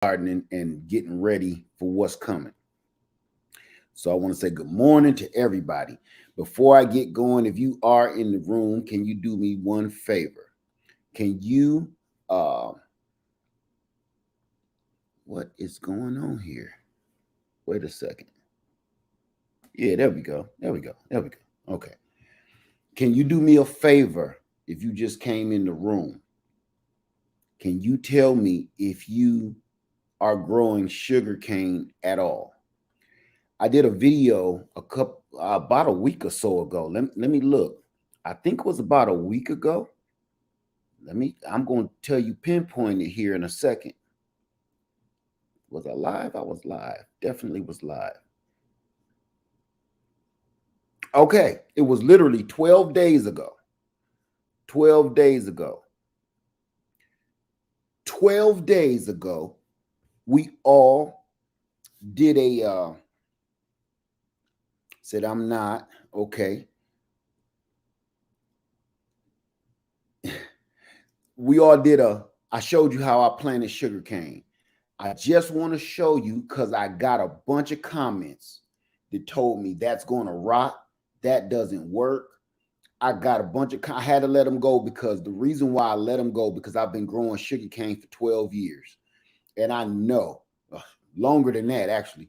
gardening and getting ready for what's coming. So I want to say good morning to everybody. Before I get going, if you are in the room, can you do me one favor? Can you what is going on here? Wait a second. Yeah, there we go. There we go. There we go. Okay. Can you do me a favor if you just came in the room? Can you tell me if you are growing sugarcane at all? I did a video about a week or so ago. Let me look. I think it was about a week ago. I'm going to tell you pinpoint it here in a second. Was I live? I was live. Definitely was live. Okay, it was literally 12 days ago. 12 days ago. 12 days ago, we all did a said I'm not okay. We all did I showed you how I planted sugarcane. I just want to show you because I got a bunch of comments that told me that's going to rot. That doesn't work. I got a bunch of, I had to let them go because the reason why I let them go, because I've been growing sugarcane for 12 years. And I know, longer than that, actually,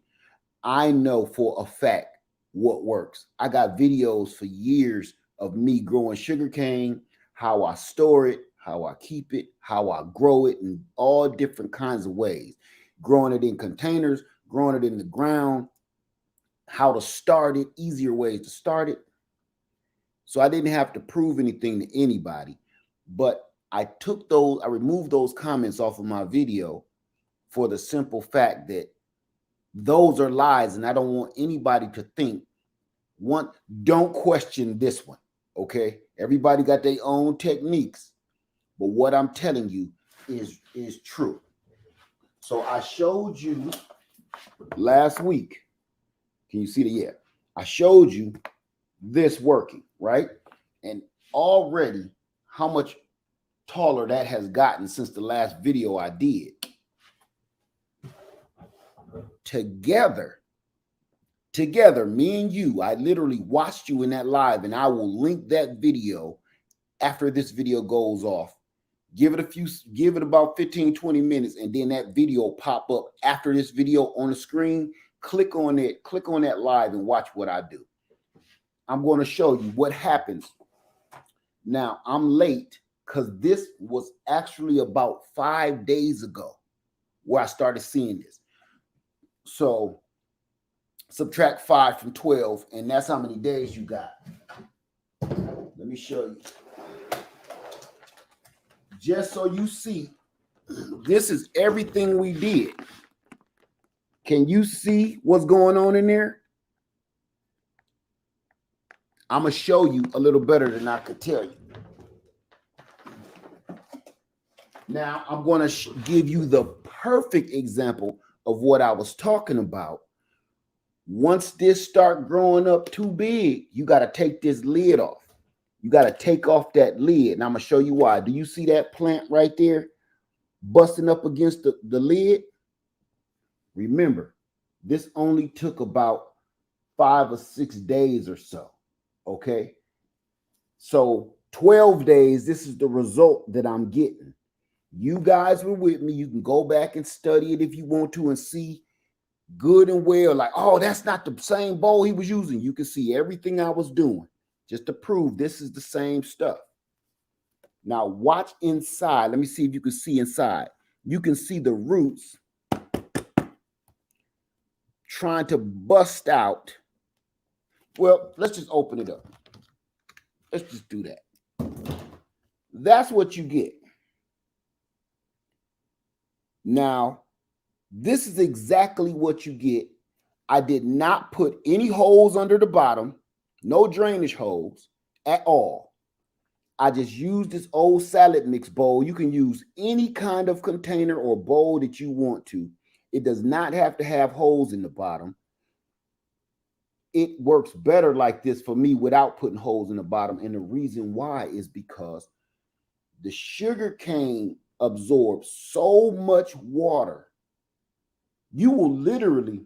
I know for a fact what works. I got videos for years of me growing sugarcane, how I store it, how I keep it, how I grow it in all different kinds of ways. Growing it in containers, growing it in the ground, how to start it, easier ways to start it. So I didn't have to prove anything to anybody, but I removed those comments off of my video for the simple fact that those are lies, and I don't want anybody to think don't question this one. Okay, everybody got their own techniques, but what I'm telling you is true. So I showed you last week. Can you see the yeah? I showed you this working, right? And already how much taller that has gotten since the last video I did. Together, me and you, I literally watched you in that live, and I will link that video after this video goes off. Give it about 15, 20 minutes, and then that video pop up after this video on the screen. Click on it, click on that live and watch what I do. I'm going to show you what happens. Now, I'm late because this was actually about 5 days ago where I started seeing this. So subtract 5 from 12, and that's how many days you got. Let me show you. Just so you see, this is everything we did. Can you see what's going on in there? I'm going to show you a little better than I could tell you. Now, I'm going to give you the perfect example of what I was talking about. Once this start growing up too big, you got to take this lid off. You got to take off that lid. And I'm going to show you why. Do you see that plant right there busting up against the lid? Remember, this only took about 5 or 6 days or so. Okay. So 12 days, this is the result that I'm getting. You guys were with me. You can go back and study it if you want to and see good and well, like, oh, that's not the same bowl he was using. You can see everything I was doing just to prove this is the same stuff. Now watch inside. Let me see if you can see inside. You can see the roots trying to bust out. Well, let's just open it up. Let's just do that. That's what you get. Now, this is exactly what you get. I did not put any holes under the bottom, no drainage holes at all. I just used this old salad mix bowl. You can use any kind of container or bowl that you want to. It does not have to have holes in the bottom. It works better like this for me without putting holes in the bottom. And the reason why is because the sugar cane absorbs so much water You will literally,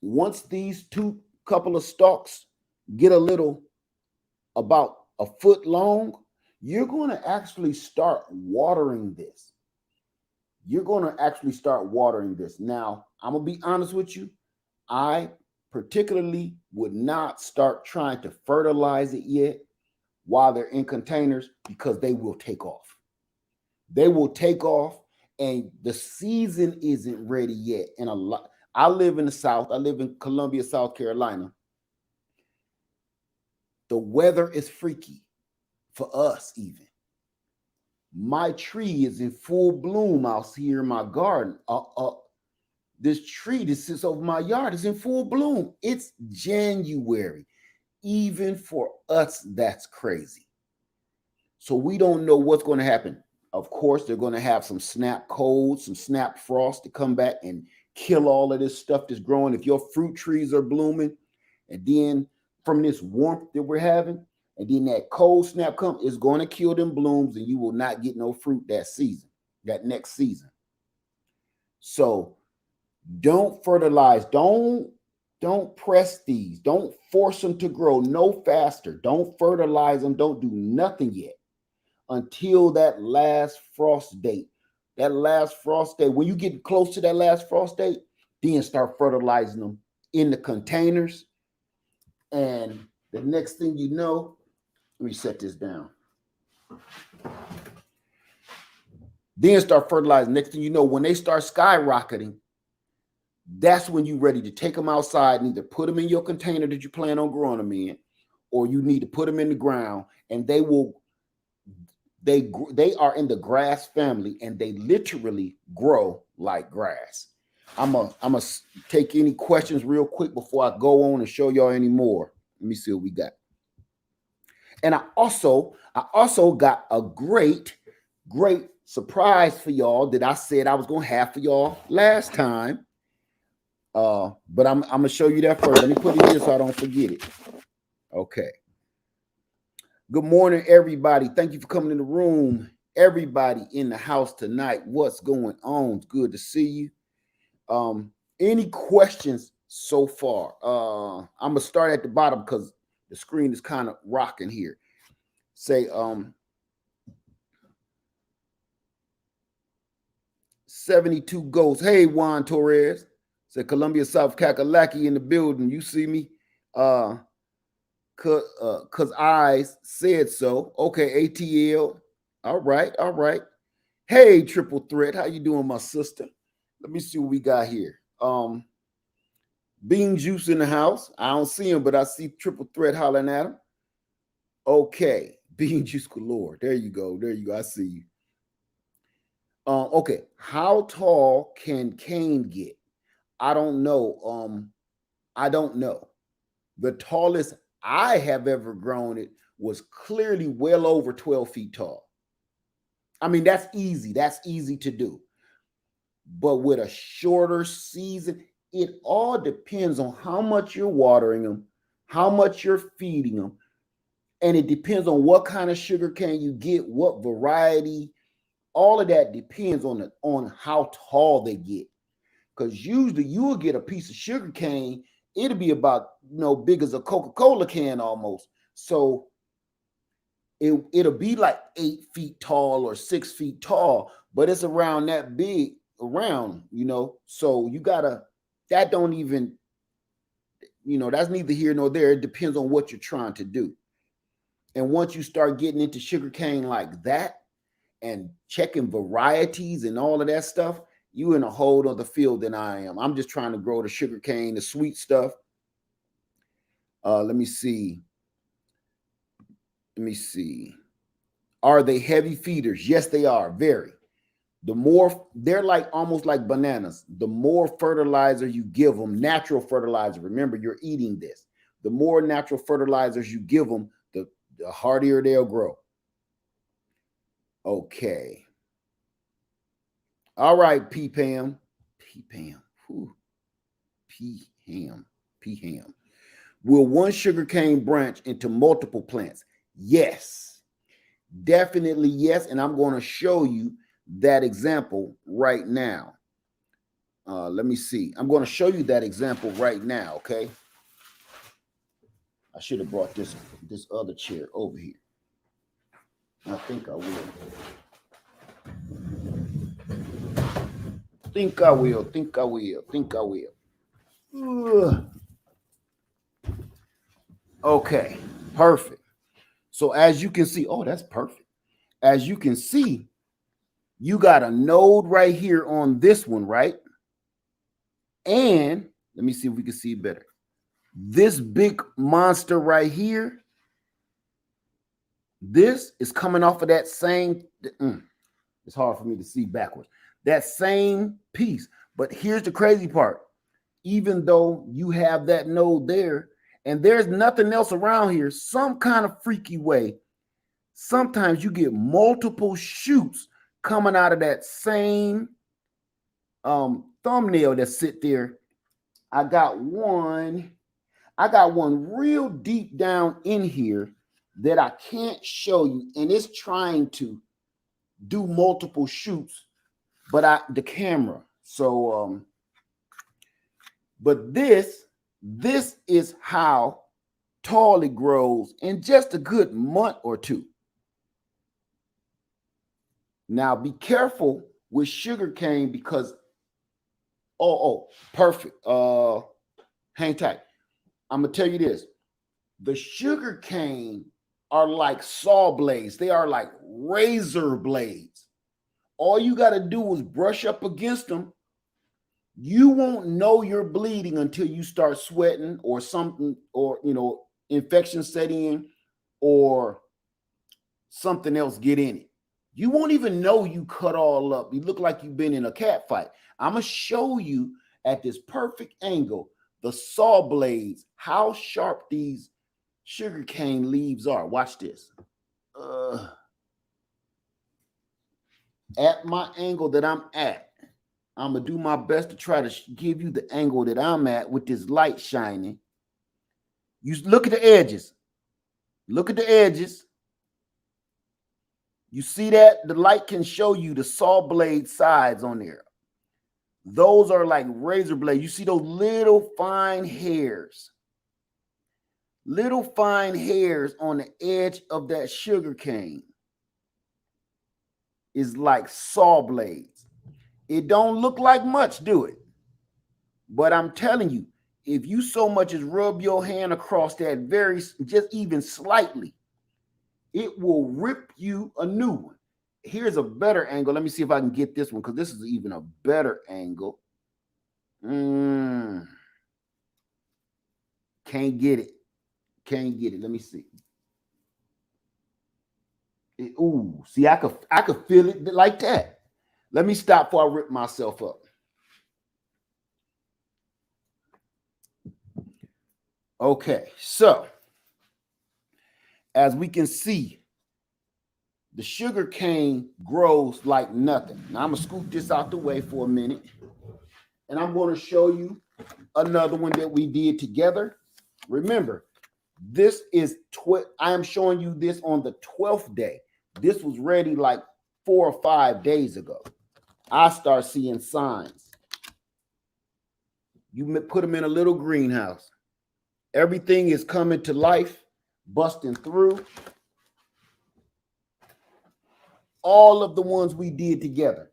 once these two couple of stalks get a little about a foot long, you're going to actually start watering this. You're going to actually start watering this. Now, I'm going to be honest with you. I particularly would not start trying to fertilize it yet while they're in containers because they will take off. They will take off and the season isn't ready yet. And a lot, I live in the South. I live in Columbia, South Carolina. The weather is freaky for us even. My tree is in full bloom out here in my garden. This tree that sits over my yard is in full bloom. It's January. Even for us, that's crazy. So we don't know what's going to happen. Of course, they're going to have some snap cold, some snap frost to come back and kill all of this stuff that's growing. If your fruit trees are blooming, and then from this warmth that we're having, and then that cold snap come, it's going to kill them blooms, and you will not get no fruit that season, that next season. So don't fertilize. Don't press these. Don't force them to grow no faster. Don't fertilize them. Don't do nothing yet until that last frost date. That last frost date, when you get close to that last frost date, then start fertilizing them in the containers. And the next thing you know, let me set this down. Then start fertilizing. Next thing you know, when they start skyrocketing, that's when you're ready to take them outside and either put them in your container that you plan on growing them in, or you need to put them in the ground, and they are in the grass family, and they literally grow like grass. I'm gonna take any questions real quick before I go on and show y'all any more. Let me see what we got. And I also got a great surprise for y'all that I said I was gonna have for y'all last time. But I'm gonna show you that first. Let me put it here so I don't forget it. Okay. Good morning, everybody. Thank you for coming in the room. Everybody in the house tonight. What's going on? It's good to see you. Any questions so far? I'm gonna start at the bottom because the screen is kind of rocking here. Say 72 Ghosts. Hey, Juan Torres. Say Columbia, South Kakalaki in the building. You see me? Cause eyes said so. Okay, ATL. All right. Hey, Triple Threat. How you doing, my sister? Let me see what we got here. Bean Juice in the house. I don't see him, but I see Triple Threat hollering at him. Okay, Bean Juice galore. There you go. I see you. Okay, how tall can cane get? I don't know. I don't know. The tallest I have ever grown it was clearly well over 12 feet tall. I mean, that's easy. That's easy to do. But with a shorter season, it all depends on how much you're watering them, how much you're feeding them, and it depends on what kind of sugar cane you get, what variety. All of that depends on how tall they get. Because usually you will get a piece of sugar cane, it'll be about big as a Coca-Cola can almost. So it'll be like 8 feet tall or 6 feet tall, but it's around that big around. So you gotta, that don't even, that's neither here nor there. It depends on what you're trying to do. And once you start getting into sugar cane like that and checking varieties and all of that stuff, you in a whole other field than I am. I'm just trying to grow the sugar cane, the sweet stuff. Let me see. Are they heavy feeders? Yes, they are. Very. The more, they're like almost like bananas. The more fertilizer you give them, natural fertilizer. Remember, you're eating this. The more natural fertilizers you give them, the hardier they'll grow. Okay. All right, P-Pam. Will one sugarcane branch into multiple plants? Yes, definitely yes. And I'm going to show you that example right now. Let me see. I'm going to show you that example right now, okay? I should have brought this other chair over here. I think I will. Think I will. Think I will. Think I will. Ugh. Okay, perfect. So as you can see, oh, that's perfect. As you can see, you got a node right here on this one, right? And let me see if we can see it better. This big monster right here, this is coming off of that same, it's hard for me to see backwards, that same piece. But here's the crazy part. Even though you have that node there and there's nothing else around here, some kind of freaky way, sometimes you get multiple shoots coming out of that same thumbnail that sit there. I got one real deep down in here that I can't show you, and it's trying to do multiple shoots, but the camera. So but this is how tall it grows in just a good month or two. Now be careful with sugarcane because perfect. Hang tight. I'm gonna tell you this. The sugarcane are like saw blades. They are like razor blades. All you got to do is brush up against them. You won't know you're bleeding until you start sweating or something, or infection setting in, or something else get in it. You won't even know you cut all up. You look like you've been in a cat fight. I'm gonna show you at this perfect angle the saw blades, how sharp these sugarcane leaves are. Watch this. At my angle that I'm at, I'm gonna do my best to try to give you the angle that I'm at with this light shining. You look at the edges. Look at the edges. You see that? The light can show you the saw blade sides on there. Those are like razor blades. You see those little fine hairs. Little fine hairs on the edge of that sugar cane is like saw blades. It don't look like much, do it? But I'm telling you, if you so much as rub your hand across that just even slightly, it will rip you a new one. Here's a better angle. Let me see if I can get this one, because this is even a better angle. Can't get it. Can't get it. Let me see. See, I could feel it like that. Let me stop before I rip myself up. Okay, so as we can see, the sugar cane grows like nothing. Now I'm gonna scoop this out the way for a minute, and I'm going to show you another one that we did together. Remember, this is I am showing you this on the 12th day. This was ready like 4 or 5 days ago. I start seeing signs. You put them in a little greenhouse. Everything is coming to life, busting through. All of the ones we did together.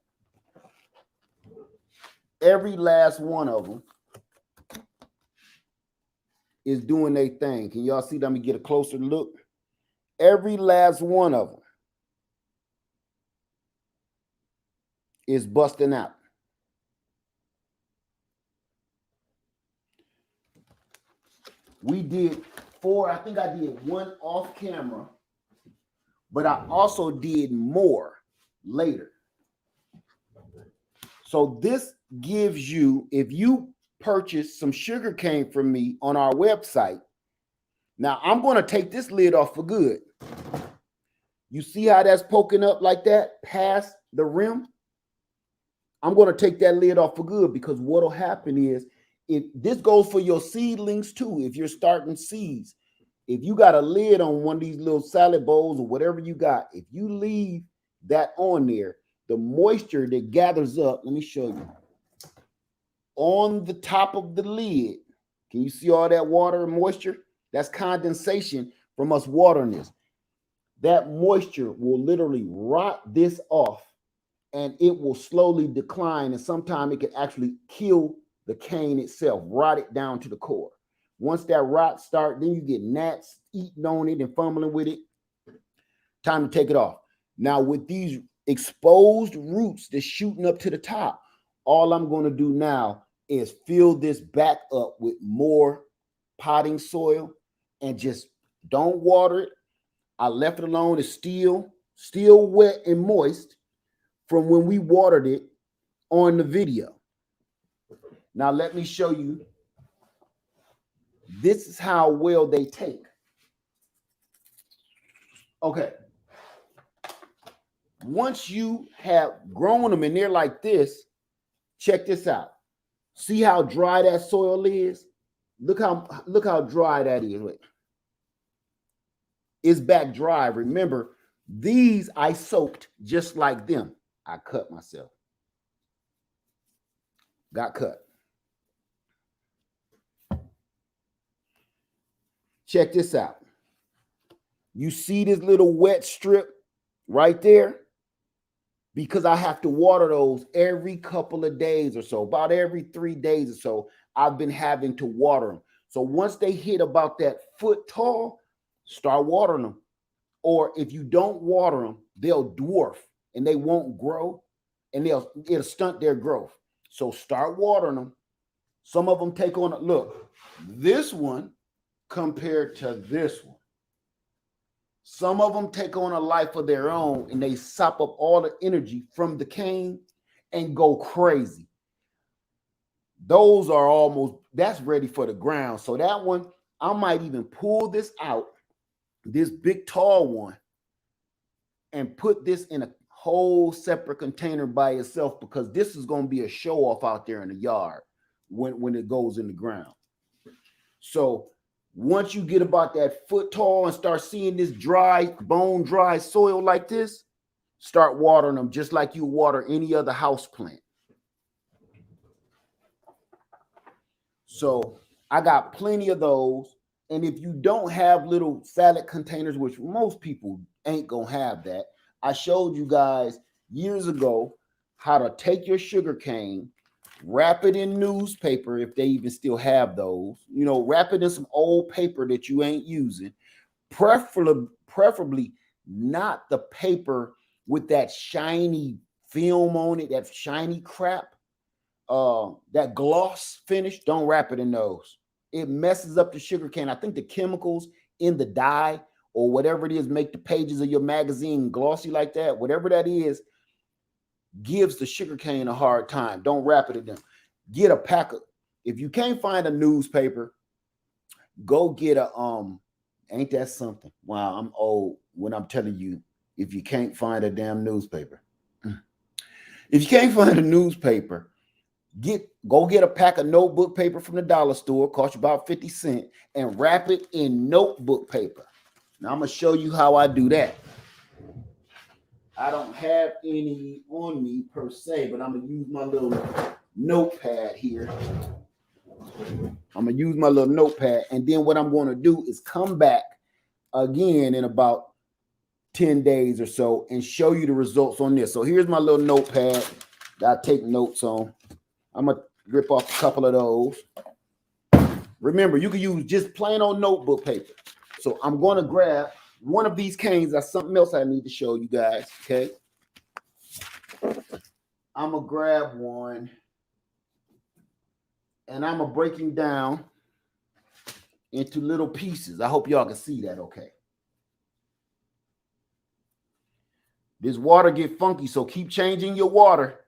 Every last one of them is doing their thing. Can y'all see? Let me get a closer look. Every last one of them is busting out. We did 4. I think I did 1 off camera, but I also did more later. So this gives you, if you purchase some sugar cane from me on our website, now I'm going to take this lid off for good. You see how that's poking up like that past the rim? I'm going to take that lid off for good, because what'll happen is, if this goes for your seedlings too, if you're starting seeds, if you got a lid on one of these little salad bowls or whatever you got, if you leave that on there, the moisture that gathers up, let me show you. on the top of the lid. Can you see all that water and moisture? That's condensation from us watering this. That moisture will literally rot this off, and it will slowly decline, and sometimes it can actually kill the cane itself, rot it down to the core. Once that rot starts, then you get gnats eating on it and fumbling with it. Time to take it off. Now, with these exposed roots that's shooting up to the top, all I'm going to do now is fill this back up with more potting soil and just don't water it. I left it alone. It's still wet and moist from when we watered it on the video. Now, let me show you. This is how well they take. Okay. Once you have grown them and they're like this, check this out. See how dry that soil is? Look how dry that is. Wait. It's back dry. Remember, these I soaked just like them. I cut myself. Got cut. Check this out. You see this little wet strip right there? Because I have to water those every couple of days or so, about every 3 days or so, I've been having to water them. So once they hit about that foot tall, start watering them. Or if you don't water them, they'll dwarf and they won't grow, and it'll stunt their growth. So start watering them. Some of them take on, look, this one compared to this one. Some of them take on a life of their own, and they sop up all the energy from the cane and go crazy. Those are almost, that's ready for the ground. So that one, I might even pull this out, this big tall one, and put this in a whole separate container by itself, because this is going to be a show off out there in the yard when it goes in the ground. So once you get about that foot tall and start seeing this dry, bone dry soil like this, start watering them just like you water any other house plant. So I got plenty of those. And if you don't have little salad containers, which most people ain't gonna have that, I showed you guys years ago how to take your sugar cane, wrap it in newspaper, if they even still have those, wrap it in some old paper that you ain't using, preferably not the paper with that shiny film on it, that shiny crap, that gloss finish. Don't wrap it in those. It messes up the sugar cane. I think the chemicals in the dye or whatever it is make the pages of your magazine glossy like that. Whatever that is, gives the sugar cane a hard time. Don't wrap it in them. Get a pack of, if you can't find a newspaper, go get a ain't that something? Wow, I'm old when I'm telling you, if you can't find a damn newspaper. If you can't find a newspaper, go get a pack of notebook paper from the dollar store, cost you about 50 cents, and wrap it in notebook paper. Now I'm gonna show you how I do that. I don't have any on me per se, but I'm gonna use my little notepad here. I'm gonna use my little notepad, and then what I'm gonna do is come back again in about 10 days or so and show you the results on this. So here's my little notepad that I take notes on. I'm gonna rip off a couple of those. Remember, you can use just plain old notebook paper. So I'm gonna grab one of these canes. That's something else I need to show you guys. Okay, I'm gonna grab one, and I'm gonna break him down into little pieces. I hope y'all can see that. Okay. This water get funky, so keep changing your water.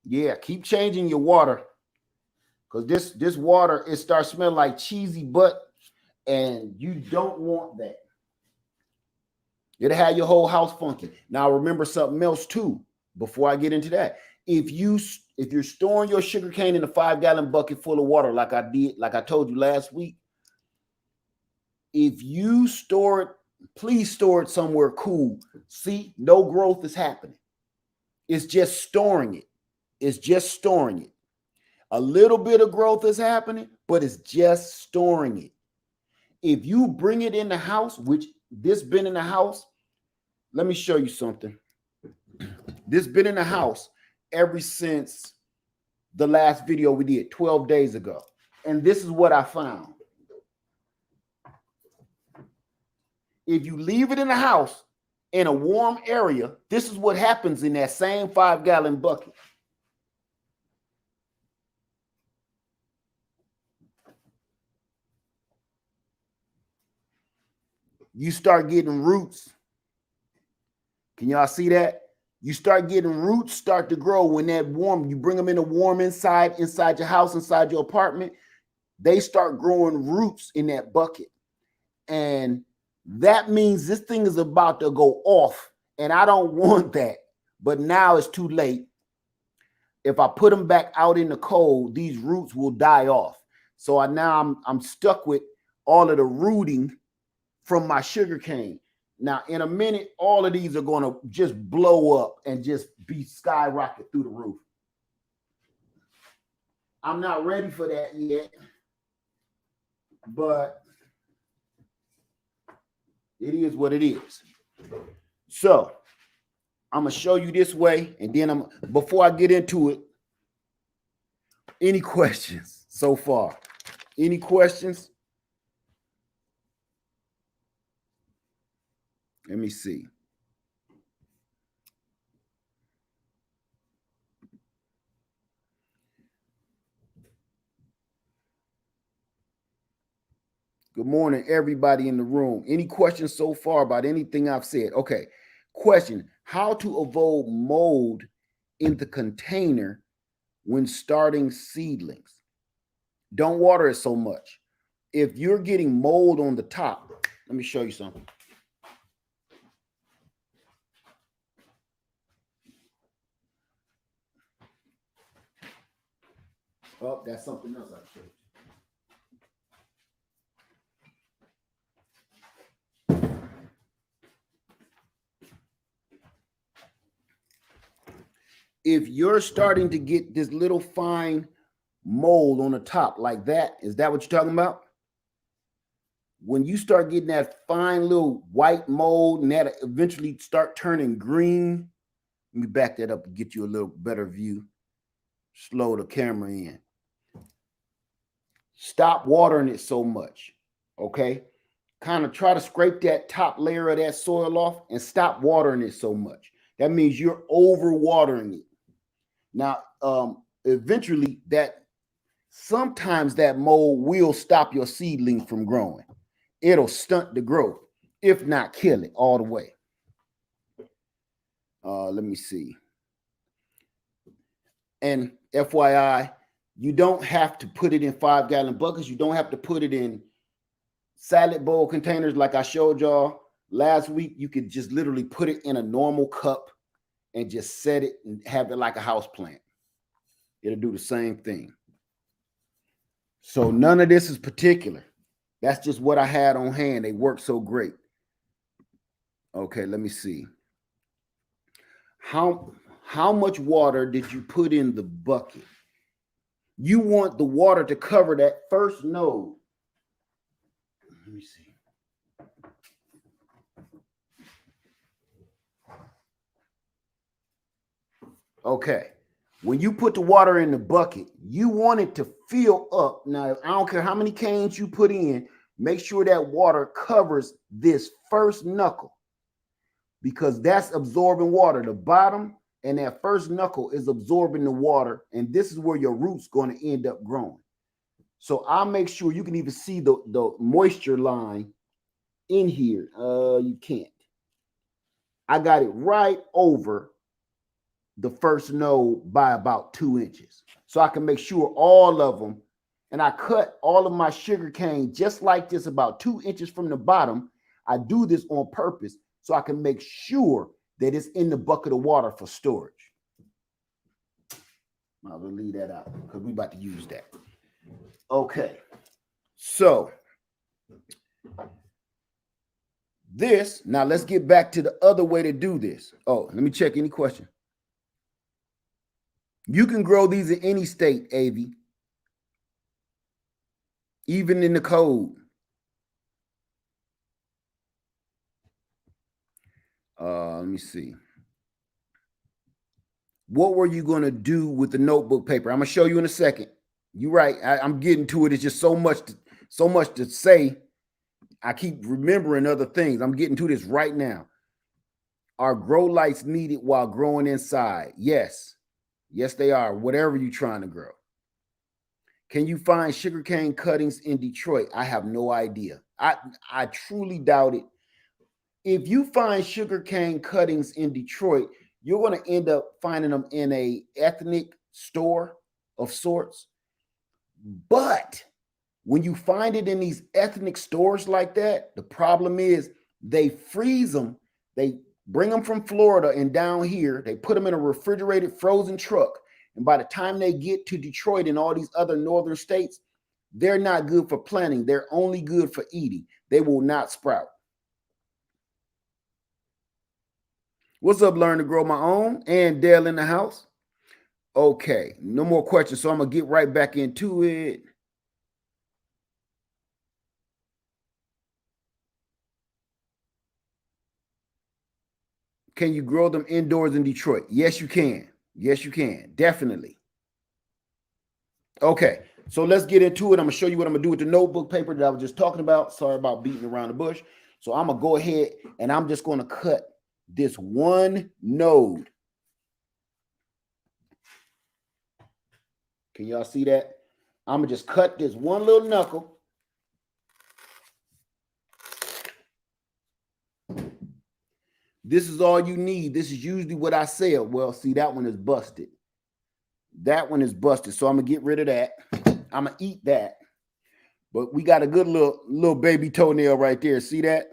Yeah, keep changing your water, because this water, it starts smelling like cheesy butt, and you don't want that. It'll have your whole house funky. Now remember something else too, before I get into that. If you're storing your sugar cane in a 5-gallon bucket full of water, like I told you last week, if you store it, please store it somewhere cool. See, no growth is happening. It's just storing it. It's just storing it. A little bit of growth is happening, but it's just storing it. If you bring it in the house, which this been in the house, let me show you something. This been in the house ever since the last video we did 12 days ago. And this is what I found. If you leave it in the house in a warm area, this is what happens in that same 5-gallon bucket. You start getting roots. Can y'all see that? You start getting roots start to grow when that warm, you bring them in a warm inside your house, inside your apartment, they start growing roots in that bucket. And that means this thing is about to go off. And I don't want that. But now it's too late. If I put them back out in the cold, these roots will die off. So I'm stuck with all of the rooting from my sugar cane. Now, in a minute, all of these are going to just blow up and just be skyrocket through the roof. I'm not ready for that yet, but it is what it is. So I'm going to show you this way, and then before I get into it, any questions so far? Any questions? Let me see. Good morning, everybody in the room. Any questions so far about anything I've said? Okay. Question: how to avoid mold in the container when starting seedlings? Don't water it so much. If you're getting mold on the top, let me show you something. Oh, that's something else I showed you. If you're starting to get this little fine mold on the top like that, is that what you're talking about? When you start getting that fine little white mold and that eventually start turning green, let me back that up and get you a little better view. Slow the camera in. Stop watering it so much, okay? Kind of try to scrape that top layer of that soil off and stop watering it so much. That means you're over watering it. Now, eventually sometimes that mold will stop your seedling from growing. It'll stunt the growth, if not kill it all the way. Let me see. And FYI, you don't have to put it in 5-gallon buckets. You don't have to put it in salad bowl containers like I showed y'all last week. You could just literally put it in a normal cup and just set it and have it like a house plant. It'll do the same thing. So none of this is particular. That's just what I had on hand. They work so great. Okay, let me see. How much water did you put in the bucket? You want the water to cover that first node. Let me see. Okay. When you put the water in the bucket, you want it to fill up. Now, I don't care how many canes you put in, make sure that water covers this first knuckle because that's absorbing water. The bottom and that first knuckle is absorbing the water, and this is where your root's going to end up growing. So I'll make sure you can even see the moisture line in here. You can't. I got it right over the first node by about 2 inches. So I can make sure all of them, and I cut all of my sugar cane just like this, about 2 inches from the bottom. I do this on purpose so I can make sure that it's in the bucket of water for storage. I'll leave that out because we're about to use that. Okay, so this, now let's get back to the other way to do this. Oh, let me check any question. You can grow these in any state, Avi. even in the code. Let me see. What were you going to do with the notebook paper? I'm going to show you in a second. You're right. I'm getting to it. It's just so much to say. I keep remembering other things. I'm getting to this right now. Are grow lights needed while growing inside? Yes. Yes, they are. Whatever you're trying to grow. Can you find sugarcane cuttings in Detroit? I have no idea. I truly doubt it. If you find sugarcane cuttings in Detroit, you're going to end up finding them in a ethnic store of sorts. But when you find it in these ethnic stores like that, the problem is they freeze them. They bring them from Florida and down here, they put them in a refrigerated frozen truck. And by the time they get to Detroit and all these other northern states, they're not good for planting. They're only good for eating. They will not sprout. What's up, Learn to Grow My Own? And Dale in the house. Okay, no more questions. So I'm going to get right back into it. Can you grow them indoors in Detroit? Yes, you can. Yes, you can. Definitely. Okay, so let's get into it. I'm going to show you what I'm going to do with the notebook paper that I was just talking about. Sorry about beating around the bush. So I'm going to go ahead and I'm just going to cut this one node. Can y'all see that? I'm going to just cut this one little knuckle. This is all you need. This is usually what I sell. Well, see, that one is busted. That one is busted. So I'm going to get rid of that. I'm going to eat that. But we got a good little baby toenail right there. See that?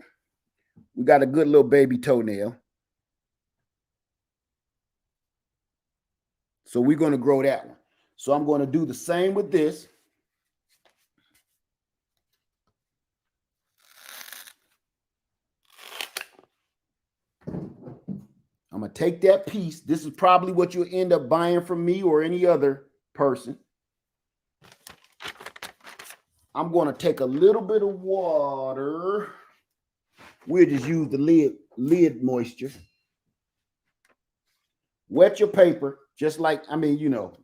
We got a good little baby toenail. So we're going to grow that one. So I'm going to do the same with this. I'm going to take that piece. This is probably what you'll end up buying from me or any other person. I'm going to take a little bit of water. We'll just use the lid moisture. Wet your paper, just like,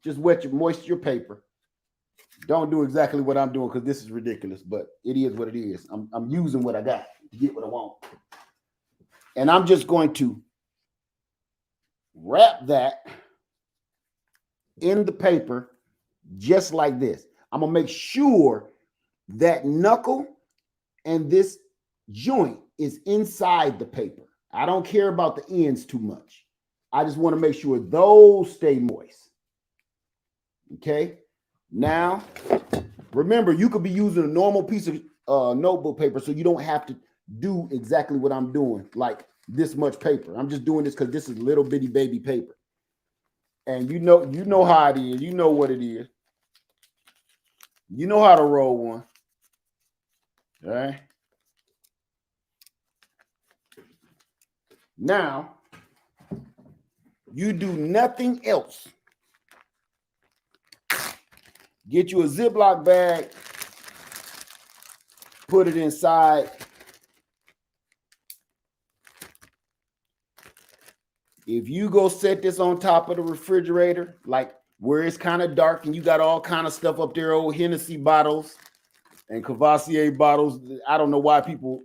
just moisture your paper. Don't do exactly what I'm doing because this is ridiculous, but it is what it is. I'm using what I got to get what I want. And I'm just going to wrap that in the paper just like this. I'm going to make sure that knuckle and this joint is inside the paper. I don't care about the ends too much. I just want to make sure those stay moist. Okay. Now, remember, you could be using a normal piece of notebook paper, so you don't have to do exactly what I'm doing, like this much paper. I'm just doing this because this is little bitty baby paper. And you know how it is. You know what it is. You know how to roll one. All right. Now, you do nothing else. Get you a Ziploc bag, put it inside. If you go set this on top of the refrigerator, like where it's kind of dark and you got all kind of stuff up there, old Hennessy bottles and Cavassier bottles. I don't know why people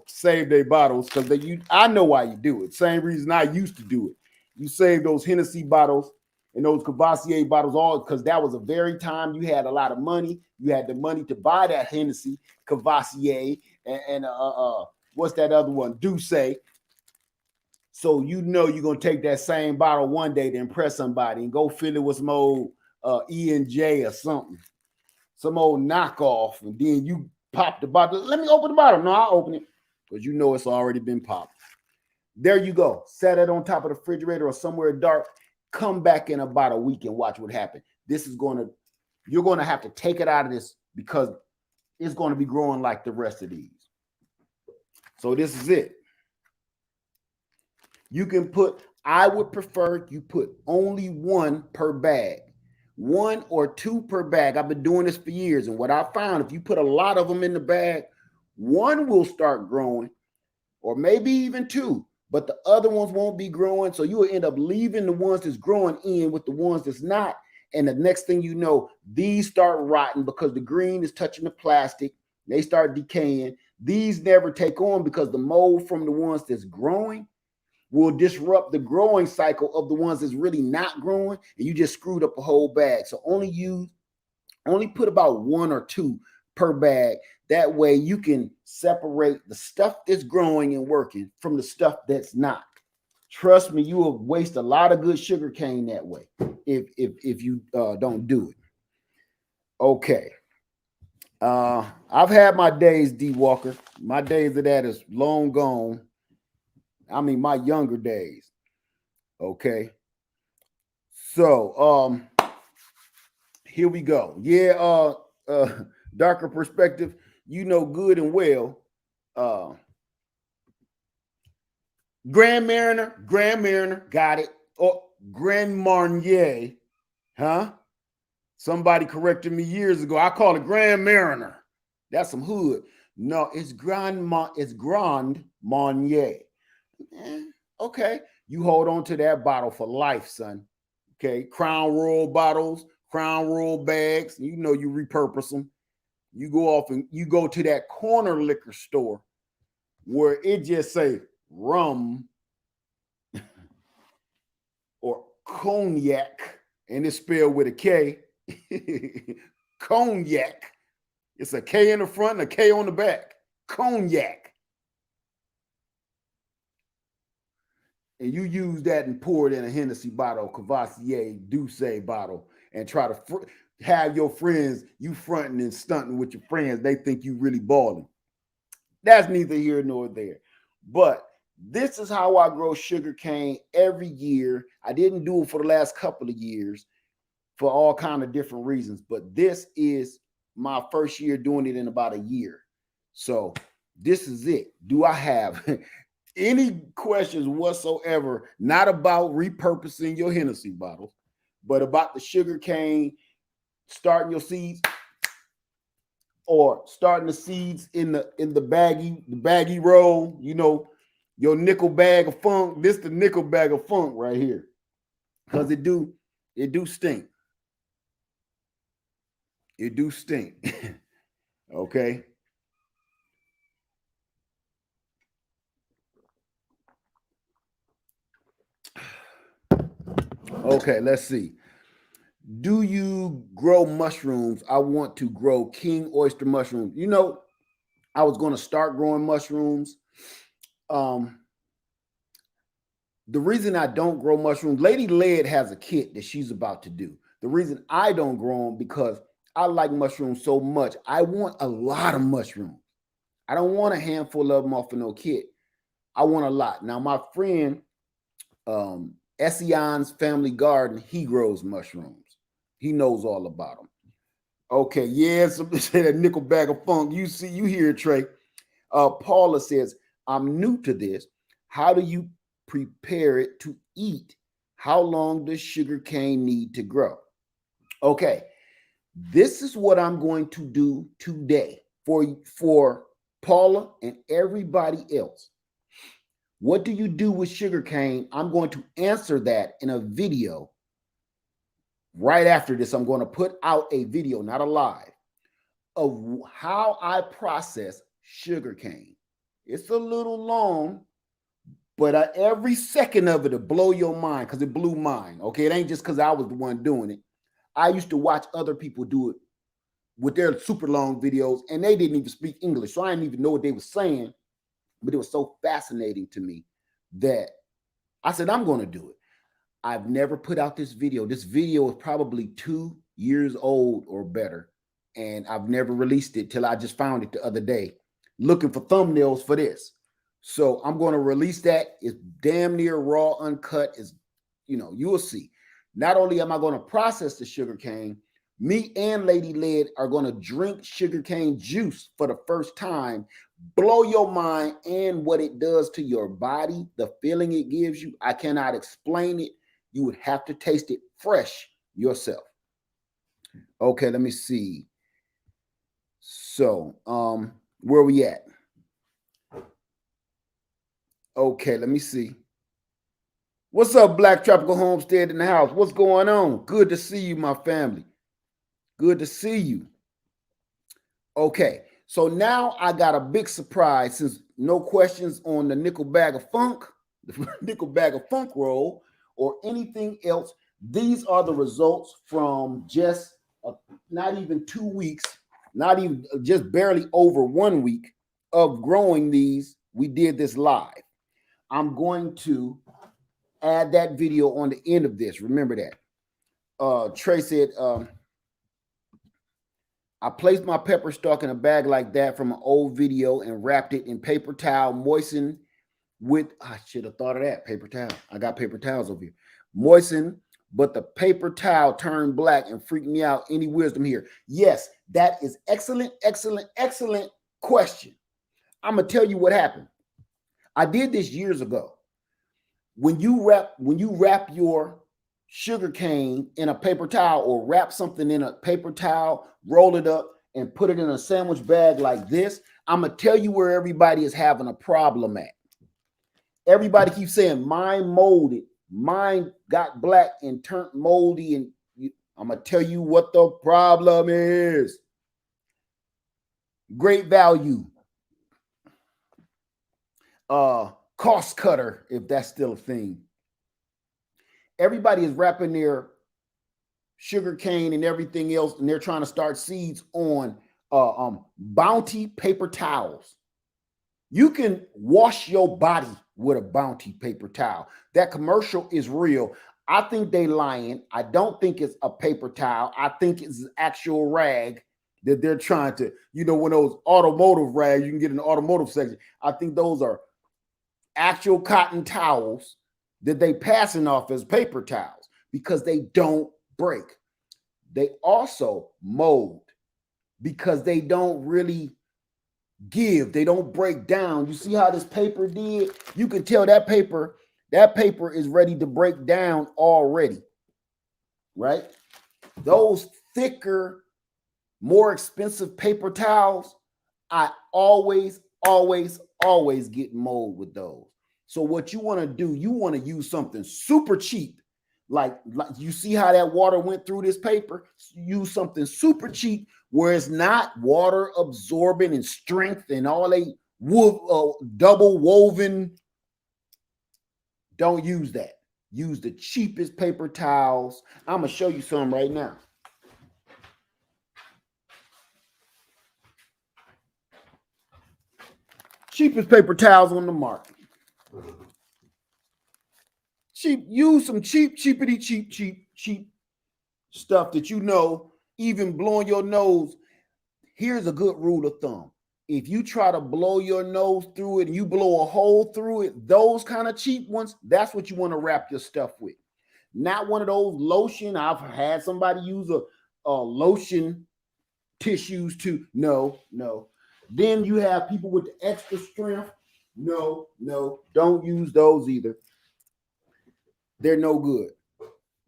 save their bottles, because I know why you do it. Same reason I used to do it. You save those Hennessy bottles and those Cavassier bottles all because that was a very time you had a lot of money. You had the money to buy that Hennessy, Cavassier, and what's that other one? Douce. So you're going to take that same bottle one day to impress somebody and go fill it with some old E&J or something. Some old knockoff. And then you pop the bottle. Let me open the bottle. No, I'll open it because it's already been popped. There you go. Set it on top of the refrigerator or somewhere dark. Come back in about a week and watch what happens. You're going to have to take it out of this because it's going to be growing like the rest of these. So this is it. You can I would prefer you put only one per bag. 1 or 2 per bag. I've been doing this for years. And what I found, if you put a lot of them in the bag, one will start growing, or maybe even 2, but the other ones won't be growing. So you will end up leaving the ones that's growing in with the ones that's not. And the next thing you know, these start rotting because the green is touching the plastic. They start decaying. These never take on because the mold from the ones that's growing will disrupt the growing cycle of the ones that's really not growing, and you just screwed up a whole bag. So only put about 1 or 2 per bag. That way you can separate the stuff that's growing and working from the stuff that's not. Trust me, you will waste a lot of good sugar cane that way if you don't do it. Okay. I've had my days, D Walker. My days of that is long gone. I mean, my younger days. Okay. So here we go. Yeah, darker perspective, you know good and well. Grand Mariner, got it. Oh, Grand Marnier, huh? Somebody corrected me years ago. I call it Grand Mariner. That's some hood. No, it's Grand Marnier. Okay, you hold on to that bottle for life, son. Okay, Crown Royal bottles, Crown Royal bags. You know you repurpose them. You go off and you go to that corner liquor store where it just say rum or cognac, and it's spelled with a K. Cognac. It's a K in the front and a K on the back. Cognac. And you use that and pour it in a Hennessy bottle, Cavassier, Douce bottle, and try to have your friends, you fronting and stunting with your friends. They think you really balling. That's neither here nor there. But this is how I grow sugar cane every year. I didn't do it for the last couple of years for all kind of different reasons, but this is my first year doing it in about a year. So this is it. Do I have any questions whatsoever, not about repurposing your Hennessy bottles, but about the sugar cane, starting your seeds, or starting the seeds in the baggy roll, you know, your nickel bag of funk. This the nickel bag of funk right here. Because it do stink. It do stink. Okay. Okay, let's see. Do you grow mushrooms? I want to grow king oyster mushrooms. You know, I was going to start growing mushrooms. Um, the reason I don't grow mushrooms, Lady Lead has a kit that she's about to do. The reason I don't grow them because I like mushrooms so much. I want a lot of mushrooms. I don't want a handful of them off of no kit. I want a lot. Now, my friend, Ession's Family Garden, he grows mushrooms. He knows all about them. Okay, yeah, somebody said that nickel bag of funk. You see, you hear it, Trey. Paula says, I'm new to this. How do you prepare it to eat? How long does sugar cane need to grow? Okay, this is what I'm going to do today for Paula and everybody else. What do you do with sugar cane? I'm going to answer that in a video. Right after this, I'm going to put out a video, not a live, of how I process sugar cane. It's a little long, but every second of it will blow your mind because it blew mine. Okay, it ain't just because I was the one doing it. I used to watch other people do it with their super long videos, and they didn't even speak English, so I didn't even know what they were saying. But it was so fascinating to me that I said, I'm going to do it. I've never put out this video. This video is probably 2 years old or better, and I've never released it till I just found it the other day, looking for thumbnails for this. So I'm going to release that. It's damn near raw, uncut. Is, you know, you will see. Not only am I going to process the sugar cane, me and Lady Lead are going to drink sugar cane juice for the first time. Blow your mind and what it does to your body, the feeling it gives you. I cannot explain it. You would have to taste it fresh yourself. Okay, let me see. So, where we at? Okay, let me see. What's up, Black Tropical Homestead in the house? What's going on? Good to see you, my family. Good to see you. Okay, so now I got a big surprise since no questions on the nickel bag of funk, the nickel bag of funk roll, or anything else. These are the results from just not even 2 weeks, not even just barely over 1 week of growing these. We did this live. I'm going to add that video on the end of this. Remember that. Trey said, I placed my pepper stalk in a bag like that from an old video and wrapped it in paper towel, moistened with, I should have thought of that, paper towel. I got paper towels over here. Moistened, but the paper towel turned black and freaked me out. Any wisdom here? Yes, that is excellent, excellent, excellent question. I'm going to tell you what happened. I did this years ago. When you wrap your sugar cane in a paper towel or wrap something in a paper towel, roll it up and put it in a sandwich bag like this, I'm going to tell you where everybody is having a problem at. Everybody keeps saying mine molded, mine got black and turned moldy, and I'm going to tell you what the problem is. Great value. Cost cutter, if that's still a thing. Everybody is wrapping their sugar cane and everything else, and they're trying to start seeds on Bounty paper towels. You can wash your body with a Bounty paper towel. That commercial is real. I think they lying. I don't think it's a paper towel. I think it's an actual rag that they're trying to, one of those automotive rags you can get in the automotive section. I think those are actual cotton towels that they passing off as paper towels because they don't break. They also mold because they don't really give. They don't break down. You see how this paper did? You can tell that paper is ready to break down already, right? Those thicker, more expensive paper towels, I always get mold with those. So what you want to do, you want to use something super cheap. Like you see how that water went through this paper? Use something super cheap where it's not water absorbing and strength and all they double woven. Don't use that. Use the cheapest paper towels. I'm going to show you some right now. Cheapest paper towels on the market. Cheap. Use some cheapity cheap stuff that even blowing your nose. Here's a good rule of thumb. If you try to blow your nose through it and you blow a hole through it, those kind of cheap ones, that's what you want to wrap your stuff with. Not one of those lotion. I've had somebody use a lotion tissues too. No. Then you have people with the extra strength. No, don't use those either. They're no good.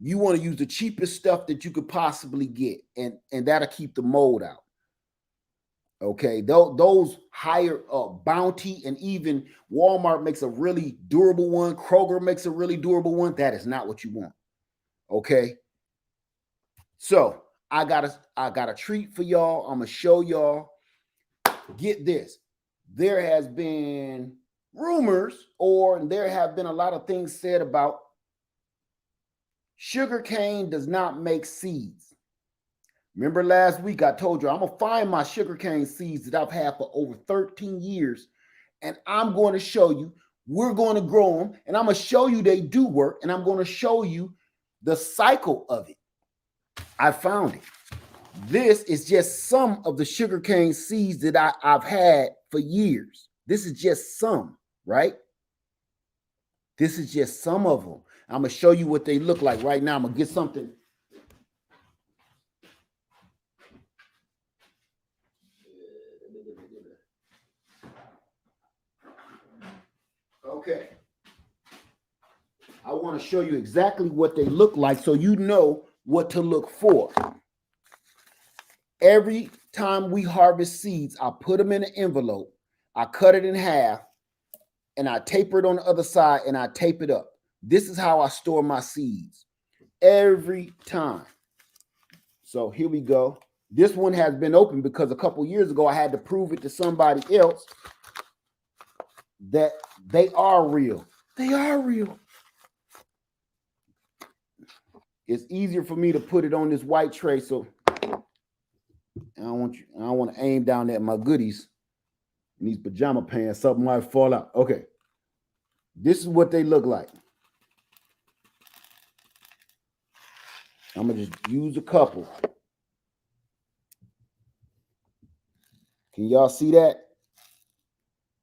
You want to use the cheapest stuff that you could possibly get, and that'll keep the mold out. Okay, those higher Bounty and even Walmart makes a really durable one. Kroger makes a really durable one. That is not what you want. Okay, so I got a treat for y'all. I'm gonna show y'all. Get this. There has been rumors, or there have been a lot of things said about sugarcane does not make seeds. Remember last week I told you I'm going to find my sugarcane seeds that I've had for over 13 years, and I'm going to show you. We're going to grow them, and I'm going to show you they do work, and I'm going to show you the cycle of it. I found it. This is just some of the sugarcane seeds that I've had for years. This is just some, right? This is just some of them. I'm going to show you what they look like right now. I'm going to get something. Okay. I want to show you exactly what they look like so you know what to look for. Every time we harvest seeds, I put them in an envelope, I cut it in half, and I taper it on the other side, and I tape it up. This is how I store my seeds every time. So here we go. This one has been open because a couple years ago I had to prove it to somebody else that they are real. They are real. It's easier for me to put it on this white tray, so I don't want to aim down at my goodies. In these pajama pants, something might fall out. Okay. This is what they look like. I'm gonna just use a couple. Can y'all see that?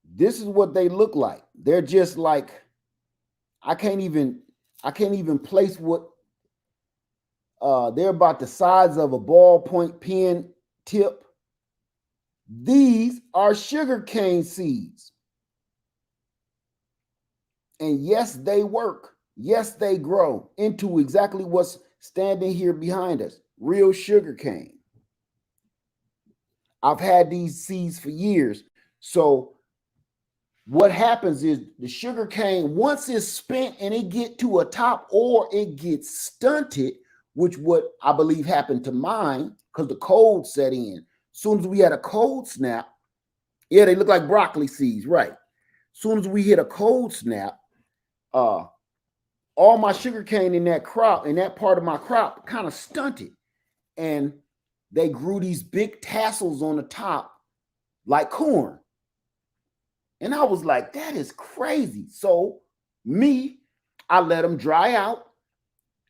This is what they look like. They're just like, I can't even place what they're about the size of a ballpoint pen tip. These are sugarcane seeds. And yes, they work. Yes, they grow into exactly what's standing here behind us, real sugarcane. I've had these seeds for years. So what happens is the sugarcane, once it's spent and it get to a top or it gets stunted, which what I believe happened to mine because the cold set in. As soon as we had a cold snap, yeah, they look like broccoli seeds, right? As soon as we hit a cold snap, all my sugarcane in that crop, in that part of my crop, kind of stunted. And they grew these big tassels on the top like corn. And I was like, that is crazy. So I let them dry out.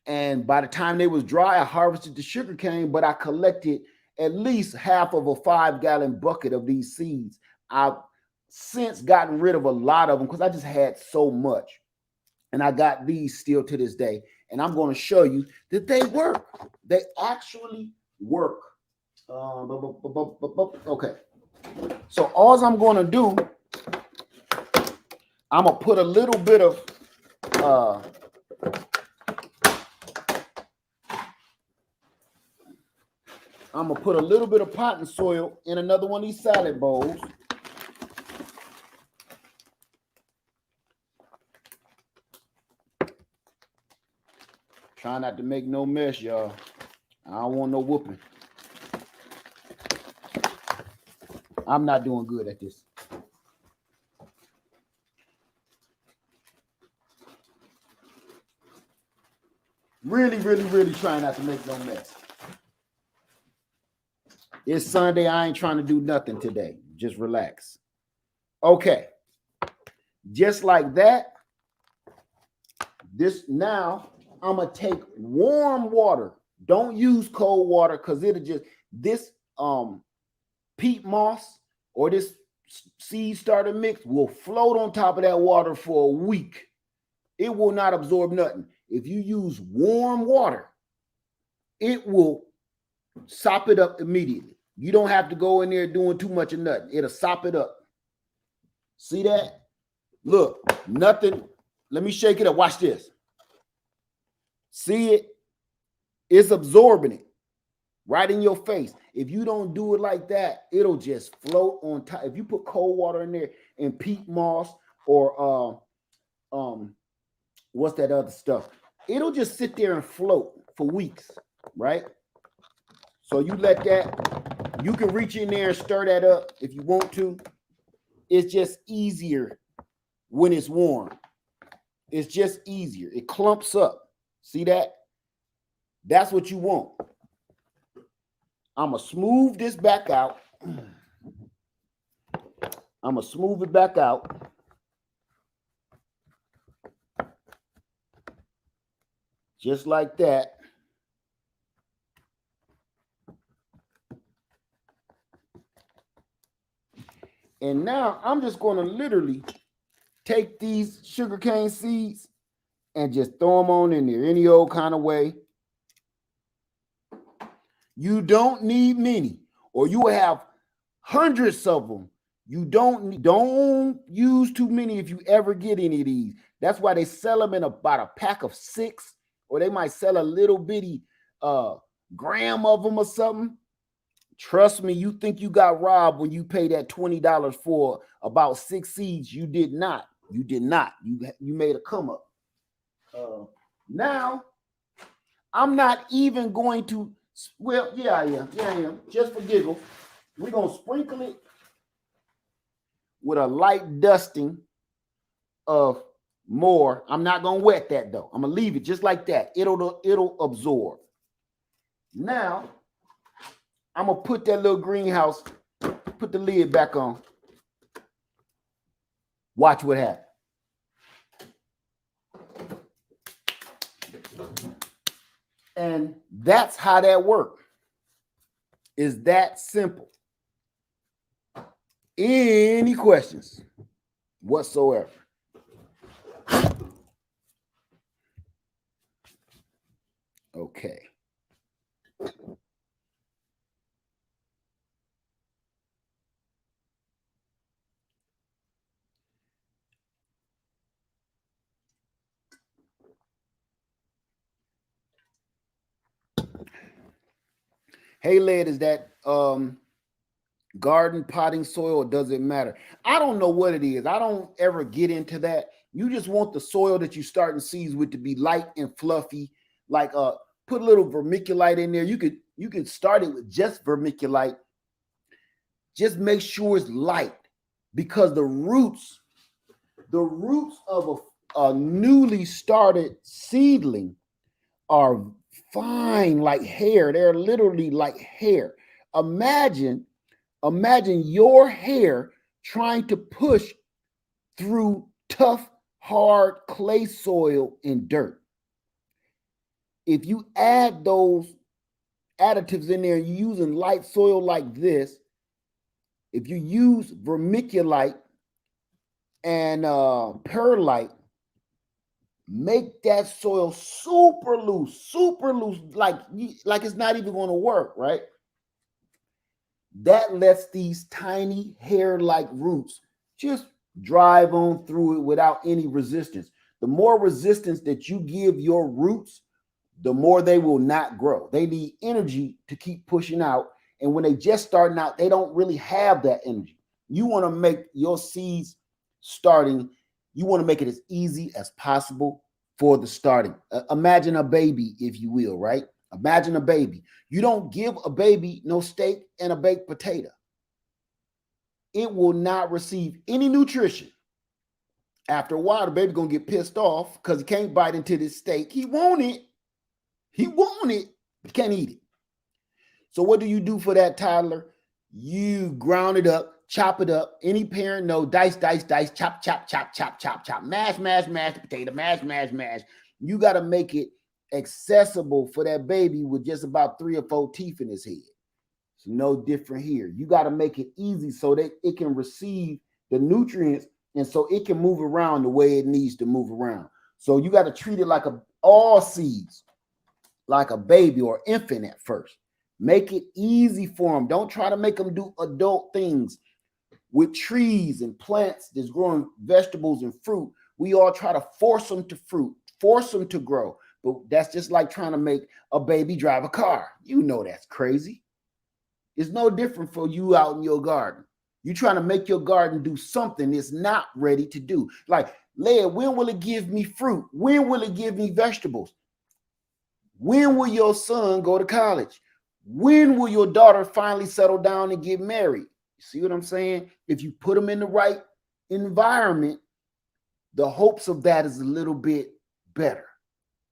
And by the time they was dry, I harvested the sugarcane, but I collected at least half of a 5-gallon bucket of these seeds. I've since gotten rid of a lot of them because I just had so much. And I got these still to this day. And I'm going to show you that they work. They actually work. Okay. So all I'm going to do, I'm going to put a little bit of potting soil in another one of these salad bowls. Try not to make no mess, y'all. I don't want no whooping. I'm not doing good at this. Really, really, really trying not to make no mess. It's Sunday. I ain't trying to do nothing today. Just relax. Okay. Just like that. This now, I'm going to take warm water. Don't use cold water because it'll just, this peat moss or this seed starter mix will float on top of that water for a week. It will not absorb nothing. If you use warm water, it will sop it up immediately. You don't have to go in there doing too much of nothing. It'll sop it up. See that? Look, nothing. Let me shake it up. Watch this. See it? It's absorbing it right in your face. If you don't do it like that, it'll just float on top. If you put cold water in there and peat moss or what's that other stuff? It'll just sit there and float for weeks, right? So you let that, you can reach in there and stir that up if you want to. It's just easier when it's warm. It's just easier. It clumps up. See that? That's what you want. I'm going to smooth this back out. I'm going to smooth it back out. Just like that. And now I'm just going to literally take these sugarcane seeds and just throw them on in there any old kind of way. You don't need many, or you will have hundreds of them. You don't use too many if you ever get any of these. That's why they sell them in about a pack of 6, or they might sell a little bitty gram of them or something. Trust me, you think you got robbed when you paid that $20 for about 6 seeds. You did not. You did not. You made a come up. Now, I'm not even going to, well, yeah, I am. Yeah, I am. Just for giggles, we're going to sprinkle it with a light dusting of more. I'm not going to wet that though. I'm going to leave it just like that. It'll absorb. Now, I'm going to put that little greenhouse, put the lid back on. Watch what happens. And that's how that works. Is that simple. Any questions whatsoever? Okay. Hey, lad, is that garden potting soil or does it matter? I don't know what it is. I don't ever get into that. You just want the soil that you starting seeds with to be light and fluffy. Like put a little vermiculite in there. You could start it with just vermiculite. Just make sure it's light because the roots of a newly started seedling are fine like hair. They're literally like hair. Imagine your hair trying to push through tough, hard clay soil and dirt. If you add those additives in there, you're using light soil like this. If you use vermiculite and perlite, make that soil super loose, like it's not even going to work, right? That lets these tiny hair-like roots just drive on through it without any resistance. The more resistance that you give your roots, the more they will not grow. They need energy to keep pushing out. And when they just starting out, they don't really have that energy. You want to make your seeds starting, you want to make it as easy as possible for the starting. Imagine a baby, if you will, right? Imagine a baby. You don't give a baby no steak and a baked potato. It will not receive any nutrition. After a while, the baby gonna get pissed off because he can't bite into this steak. He want it, but can't eat it. So what do you do for that toddler? You ground it up, chop it up. Any parent know, dice, chop, mash, potato, mash. You got to make it accessible for that baby with just about 3 or 4 teeth in his head. It's no different here. You got to make it easy so that it can receive the nutrients and so it can move around the way it needs to move around. So you got to treat it like all seeds, like a baby or infant at first. Make it easy for them. Don't try to make them do adult things. With trees and plants that's growing vegetables and fruit, we all try to force them to fruit, force them to grow. But that's just like trying to make a baby drive a car. You know that's crazy. It's no different for you out in your garden. You're trying to make your garden do something it's not ready to do. Like, Leah, when will it give me fruit? When will it give me vegetables? When will your son go to college? When will your daughter finally settle down and get married? You see what I'm saying? If you put them in the right environment, the hopes of that is a little bit better.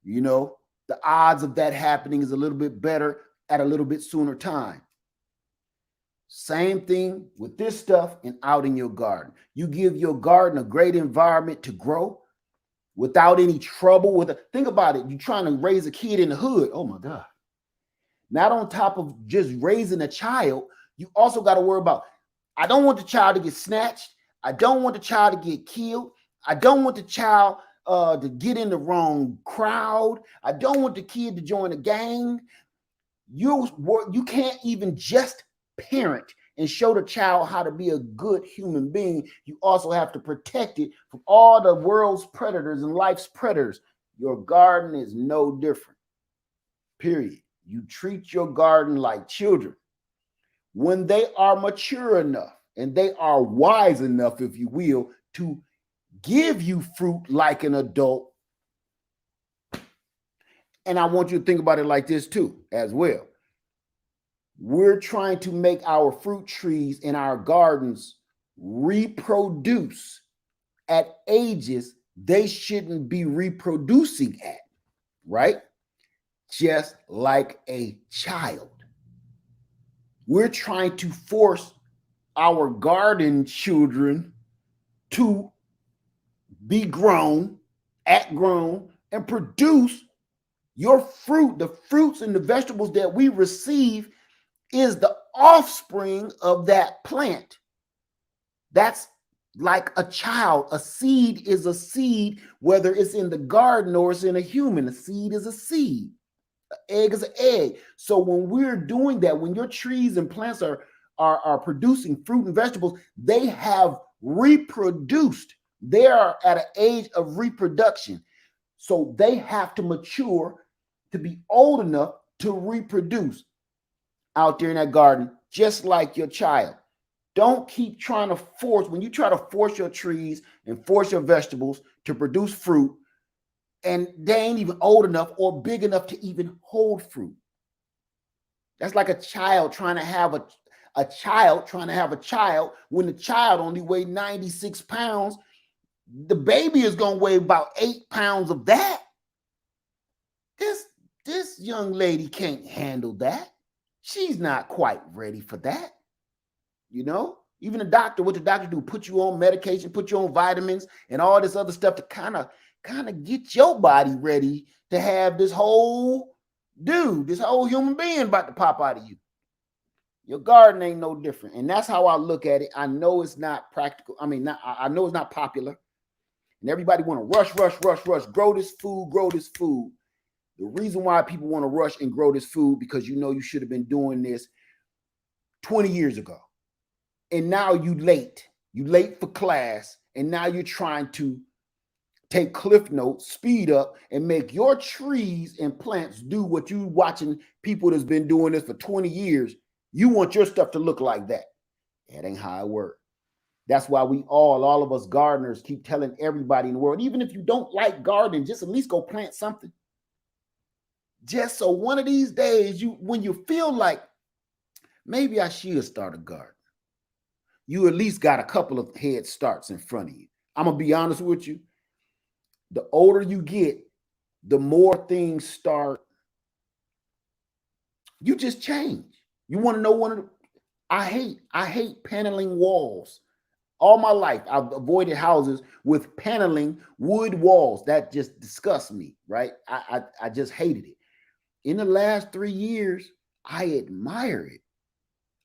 You know, the odds of that happening is a little bit better at a little bit sooner time. Same thing with this stuff and out in your garden. You give your garden a great environment to grow without any trouble with it. Think about it. You're trying to raise a kid in the hood. Oh my God. Not on top of just raising a child, you also got to worry about, I don't want the child to get snatched. I don't want the child to get killed. I don't want the child to get in the wrong crowd. I don't want the kid to join a gang. You can't even just parent and show the child how to be a good human being. You also have to protect it from all the world's predators and life's predators. Your garden is no different. Period. You treat your garden like children. when they are mature enough and they are wise enough, if you will, to give you fruit like an adult. And I want you to think about it like this too, as well. We're trying to make our fruit trees in our gardens reproduce at ages they shouldn't be reproducing at, right? Just like a child. We're trying to force our garden children to be grown, act grown, and produce your fruit. The fruits and the vegetables that we receive is the offspring of that plant. That's like a child. A seed is a seed, whether it's in the garden or it's in a human. A seed is a seed. An egg is an egg. So when we're doing that, when your trees and plants are producing fruit and vegetables, they have reproduced. They are at an age of reproduction. So they have to mature to be old enough to reproduce out there in that garden, just like your child. Don't keep trying to force, when you try to force your trees and force your vegetables to produce fruit, and they ain't even old enough or big enough to even hold fruit. That's like a child trying to have a child when the child only weighed 96 pounds. The baby is going to weigh about 8 pounds of that. This young lady can't handle that. She's not quite ready for that. You know, even the doctor, what the doctor do? Put you on medication, put you on vitamins and all this other stuff to kind of get your body ready to have this whole human being about to pop out of you. Your garden ain't no different. And that's how I look at it. I know it's not practical. I mean, I know it's not popular. And everybody want to rush, grow this food. The reason why people want to rush and grow this food, because you know you should have been doing this 20 years ago. And now you late for class, and now you're trying to take cliff notes, speed up, and make your trees and plants do what you watching people that's been doing this for 20 years. You want your stuff to look like that. That ain't how it works. That's why all of us gardeners keep telling everybody in the world, even if you don't like gardening, just at least go plant something. Just so one of these days, when you feel like maybe I should start a garden, you at least got a couple of head starts in front of you. I'm going to be honest with you. The older you get, the more things start. You just change. You want to know I hate paneling walls. All my life, I've avoided houses with paneling wood walls. That just disgusts me, right? I just hated it. In the last 3 years, I admire it.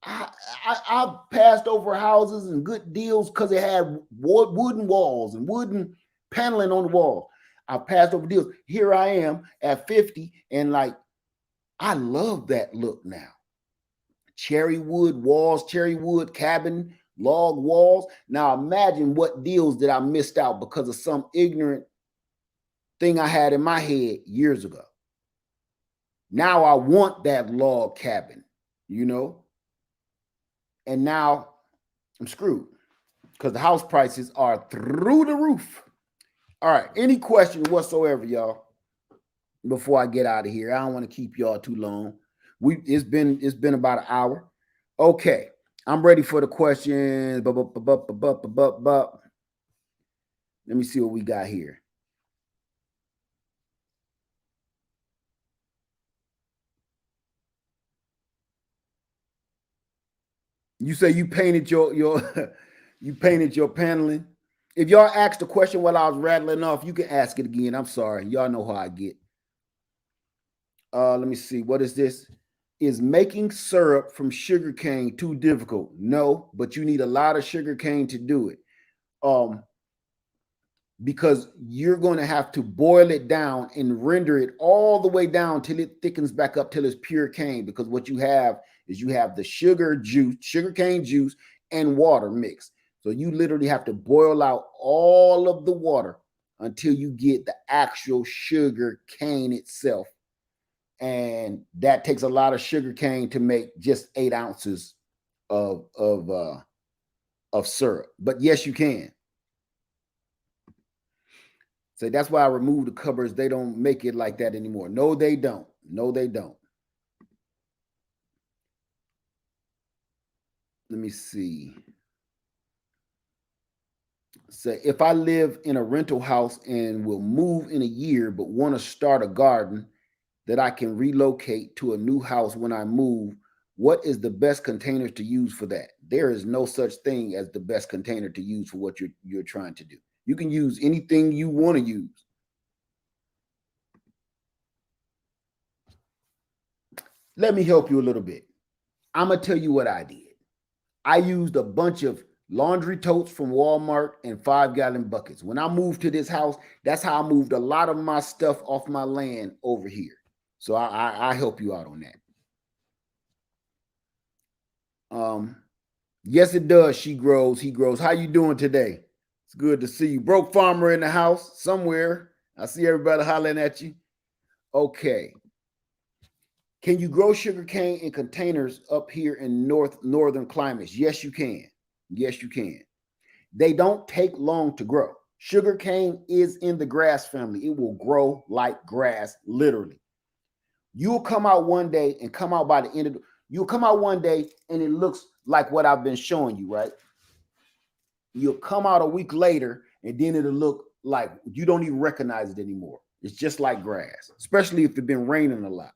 I passed over houses and good deals because it had wooden walls and wooden paneling on the wall. I passed over deals. Here I am at 50, and I love that look now. Cherry wood walls, cherry wood cabin, log walls. Now imagine what deals that I missed out because of some ignorant thing I had in my head years ago. Now I want that log cabin, and now I'm screwed because the house prices are through the roof. All right, any questions whatsoever, y'all, before I get out of here? I don't want to keep y'all too long. It's been about an hour. Okay, I'm ready for the questions. Let me see what we got here. You say you painted your you painted your paneling. If y'all asked a question while I was rattling off, you can ask it again. I'm sorry. Y'all know how I get. Let me see. What is this? Is making syrup from sugarcane too difficult? No, but you need a lot of sugarcane to do it. Because you're going to have to boil it down and render it all the way down till it thickens back up till it's pure cane. Because what you have is you have the sugarcane juice, and water mixed. So you literally have to boil out all of the water until you get the actual sugar cane itself. And that takes a lot of sugar cane to make just 8 ounces of syrup. But yes, you can. So that's why I removed the covers. They don't make it like that anymore. No, they don't. No, they don't. Let me see. Say if I live in a rental house and will move in a year, but want to start a garden that I can relocate to a new house when I move, what is the best container to use for that? There is no such thing as the best container to use for what you're trying to do. You can use anything you want to use. Let me help you a little bit. I'm going to tell you what I did. I used a bunch of laundry totes from Walmart and 5-gallon buckets. When I moved to this house, that's how I moved a lot of my stuff off my land over here. So I help you out on that. Yes, it does. She grows. He grows. How you doing today? It's good to see you. Broke farmer in the house somewhere. I see everybody hollering at you. Okay. Can you grow sugarcane in containers up here in northern climates? Yes, you can. Yes, you can. They don't take long to grow. Sugarcane is in the grass family. It will grow like grass, literally. You'll come out one day and come out by the end of the, you'll come out one day and it looks like what I've been showing you, right? You'll come out a week later and then it'll look like you don't even recognize it anymore. It's just like grass, especially if it's been raining a lot.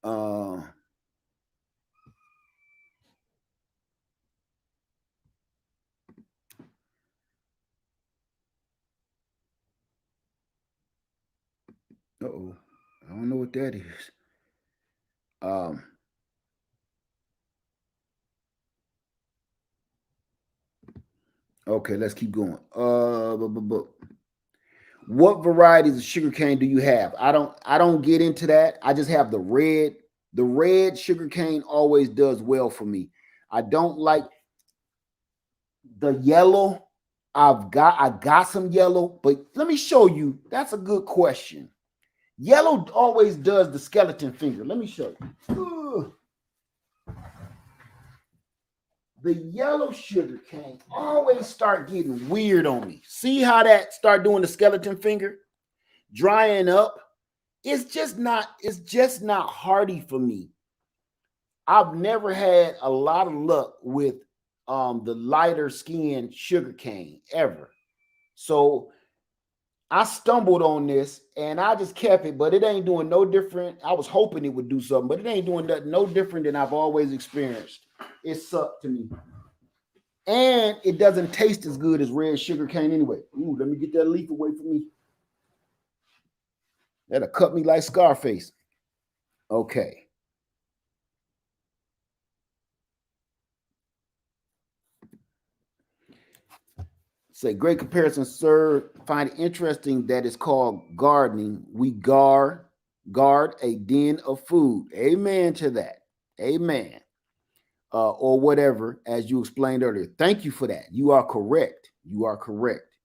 Uh-oh. I don't know what that is. Okay, let's keep going. What varieties of sugarcane do you have? I don't get into that. I just have the red. The red sugarcane always does well for me. I don't like the yellow. I got some yellow, but let me show you. That's a good question. Yellow always does the skeleton finger. Let me show you. The yellow sugar cane always start getting weird on me. See how that start doing the skeleton finger? Drying up. It's just not hardy for me. I've never had a lot of luck with the lighter skinned sugar cane ever. So I stumbled on this and I just kept it, but it ain't doing no different. I was hoping it would do something, but it ain't doing no different than I've always experienced. It sucked to me. And it doesn't taste as good as red sugar cane anyway. Ooh, let me get that leaf away from me. That'll cut me like Scarface. Okay. Say, great comparison, sir. Find it interesting that it's called gardening. We guard a den of food. Amen to that. Amen. Or whatever, as you explained earlier. Thank you for that. You are correct. You are correct.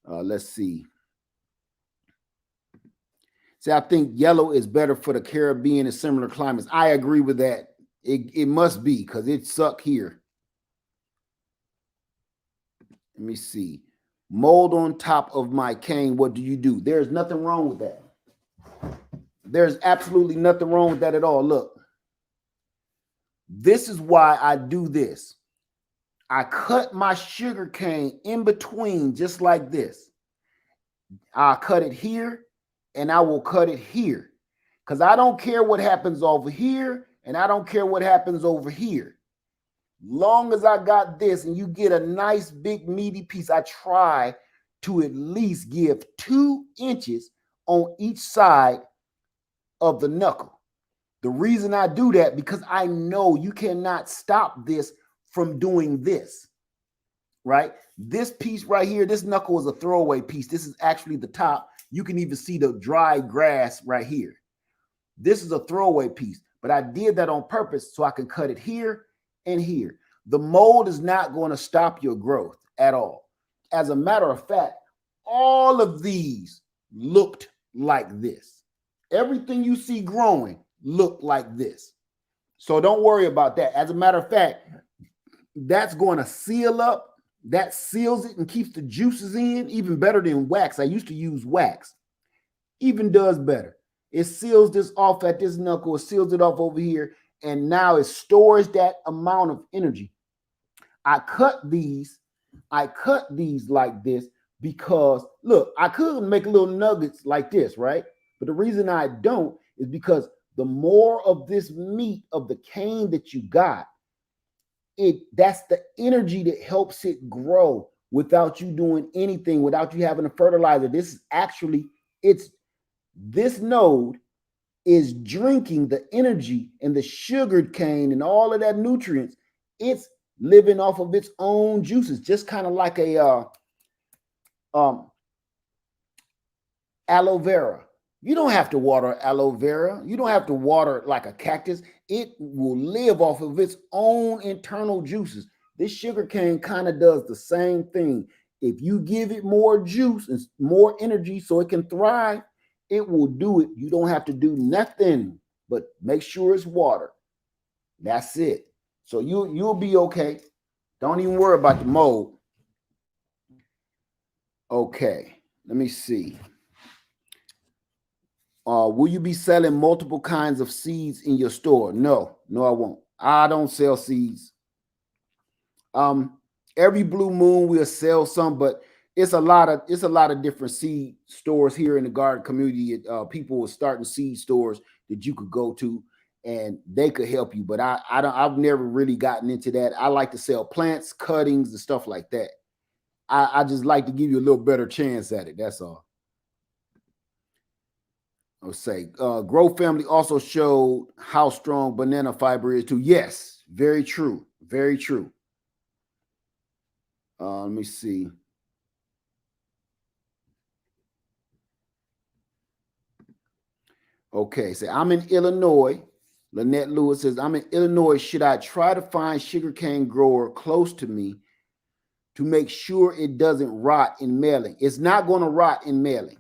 Let's see. See, I think yellow is better for the Caribbean and similar climates. I agree with that. It must be because it sucked here. Let me see. Mold on top of my cane. What do you do? There's nothing wrong with that. There's absolutely nothing wrong with that at all. Look, this is why I do this. I cut my sugar cane in between just like this. I'll cut it here and I will cut it here because I don't care what happens over here and I don't care what happens over here. Long as I got this and you get a nice big meaty piece, I try to at least give 2 inches on each side of the knuckle. The reason I do that because I know you cannot stop this from doing this, right? This piece right here, this knuckle is a throwaway piece. This is actually the top. You can even see the dry grass right here. This is a throwaway piece, but I did that on purpose so I can cut it here and here. The mold is not going to stop your growth at all. As a matter of fact, all of these looked like this. Everything you see growing looked like this. So don't worry about that. As a matter of fact, that's going to seal up. That seals it and keeps the juices in even better than wax. I used to use wax. Even does better. It seals this off at this knuckle. It seals it off over here. And now it stores that amount of energy. I cut these like this because look, I could make little nuggets like this, right? But the reason I don't is because the more of this meat of the cane that you got, that's the energy that helps it grow without you doing anything, without you having a fertilizer. This is actually, it's this node is drinking the energy and the sugared cane and all of that nutrients. It's living off of its own juices, just kind of like a um, aloe vera. You don't have to water aloe vera. You don't have to water like a cactus. It will live off of its own internal juices. This sugar cane kind of does the same thing. If you give it more juice and more energy so it can thrive, it will do it. You don't have to do nothing but make sure it's water. That's it. So you'll be okay. Don't even worry about the mold. Okay, let me see. Will you be selling multiple kinds of seeds in your store? No, I won't. I don't sell seeds. Every blue moon we'll sell some, but it's a lot of different seed stores here in the garden community. People are starting seed stores that you could go to, and they could help you. But I've never really gotten into that. I like to sell plants, cuttings, and stuff like that. I just like to give you a little better chance at it. That's all. I'll say Grow Family also showed how strong banana fiber is too. Yes, very true. Very true. Let me see. Okay, so I'm in Illinois. Lynette Lewis says, I'm in Illinois. Should I try to find sugarcane grower close to me to make sure it doesn't rot in mailing? It's not going to rot in mailing.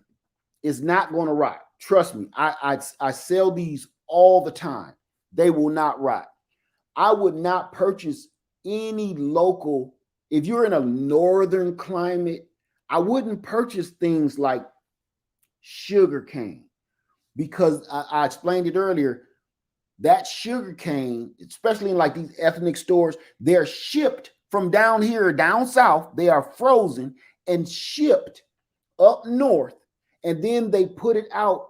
It's not going to rot. Trust me. I sell these all the time. They will not rot. I would not purchase any local. If you're in a northern climate, I wouldn't purchase things like sugar cane because I explained it earlier. That sugar cane, especially in like these ethnic stores, they're shipped from down here, down south. They are frozen and shipped up north, and then they put it out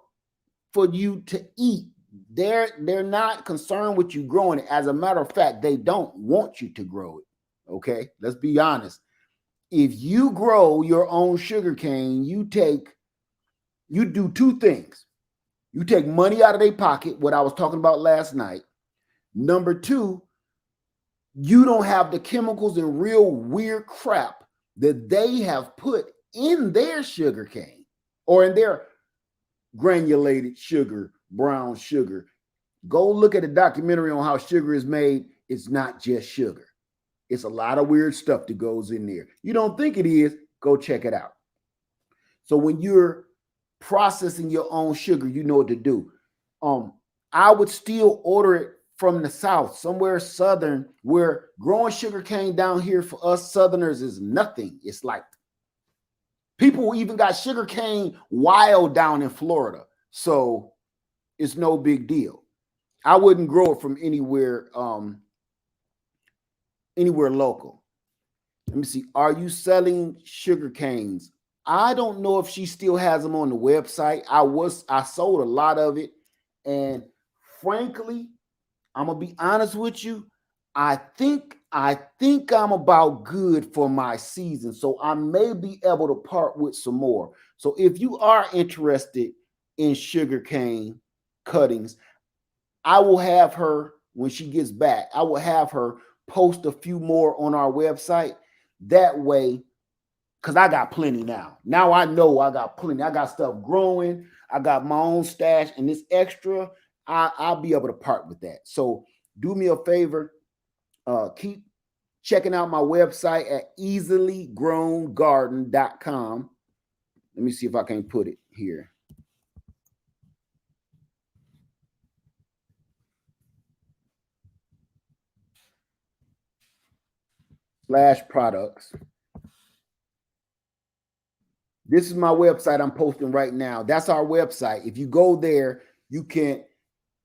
for you to eat. They're not concerned with you growing it. As a matter of fact, they don't want you to grow it. Okay, let's be honest. If you grow your own sugar cane, you do two things. You take money out of their pocket, what I was talking about last night. Number two, you don't have the chemicals and real weird crap that they have put in their sugar cane or in their granulated sugar, brown sugar. Go look at a documentary on how sugar is made. It's not just sugar. It's a lot of weird stuff that goes in there. You don't think it is, go check it out. So when you're processing your own sugar, you know what to do. I would still order it from the south, somewhere southern, where growing sugar cane down here for us southerners is nothing. It's like people even got sugar cane wild down in Florida. So it's no big deal. I wouldn't grow it from anywhere local. Let me see. Are you selling sugar canes? I don't know if she still has them on the website. I sold a lot of it, and frankly, I'm gonna be honest with you. I think I'm about good for my season, so I may be able to part with some more. So if you are interested in sugarcane cuttings, I will have her when she gets back. I will have her post a few more on our website. That way, because I got plenty now. Now I know I got plenty. I got stuff growing. I got my own stash, and this extra, I'll be able to part with that. So do me a favor. Keep checking out my website at easilygrowngarden.com. Let me see if I can put it here. products. This is my website I'm posting right now. That's our website. If you go there, you can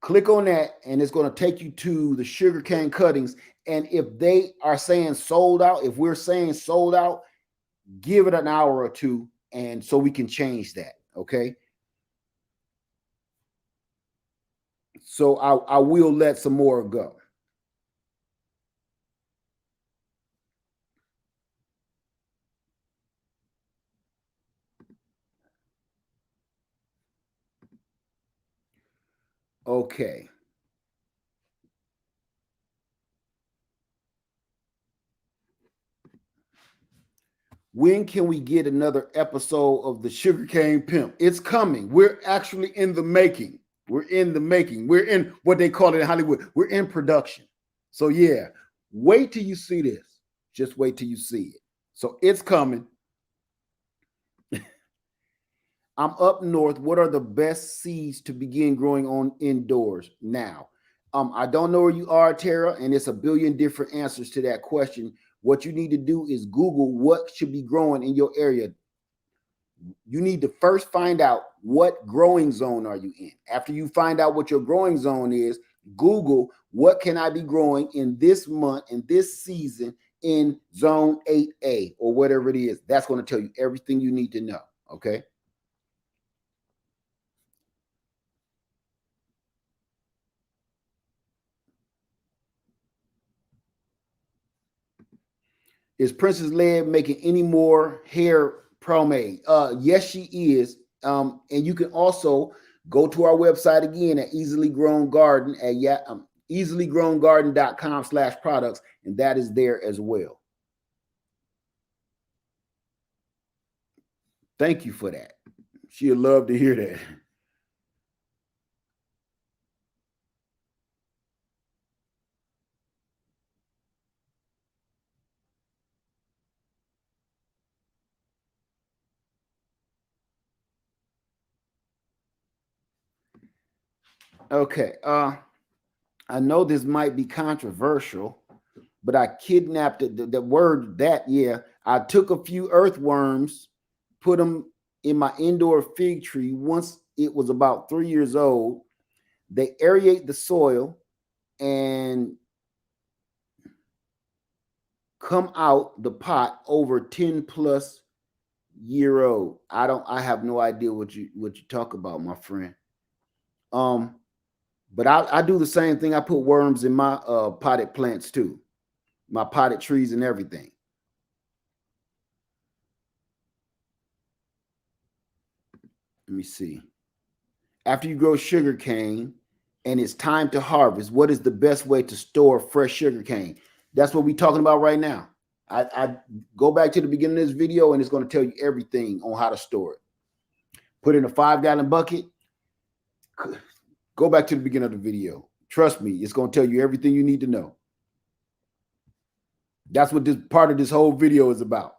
click on that and it's going to take you to the sugarcane cuttings. And if they are saying sold out, if we're saying sold out, give it an hour or two and so we can change that. Okay. So I will let some more go. Okay. When can we get another episode of the Sugarcane Pimp? It's coming. We're actually in the making. We're in the making. We're in what they call it in Hollywood. We're in production. So yeah, wait till you see this. Just wait till you see it. So it's coming. I'm up north. What are the best seeds to begin growing on indoors now? I don't know where you are, Tara, and it's a billion different answers to that question. What you need to do is Google what should be growing in your area. You need to first find out what growing zone are you in. After you find out what your growing zone is, Google what can I be growing in this month, in this season, in zone 8A or whatever it is. That's going to tell you everything you need to know. Okay. Is Princess Leia making any more hair pomade? Yes, she is. And you can also go to our website again at Easily Grown Garden at easilygrowngarden.com/products, and that is there as well. Thank you for that. She'll love to hear that. Okay. I know this might be controversial, but I kidnapped the word that, yeah. I took a few earthworms, put them in my indoor fig tree once it was about 3 years old. They aerate the soil and come out the pot over 10 plus year old. I have no idea what you talk about, my friend. But I do the same thing. I put worms in my potted plants too, my potted trees and everything. Let me see. After you grow sugar cane and it's time to harvest, what is the best way to store fresh sugar cane? That's what we're talking about right now. I go back to the beginning of this video and it's going to tell you everything on how to store it. Put it in a 5-gallon bucket. Go back to the beginning of the video. Trust me, it's going to tell you everything you need to know. That's what this part of this whole video is about.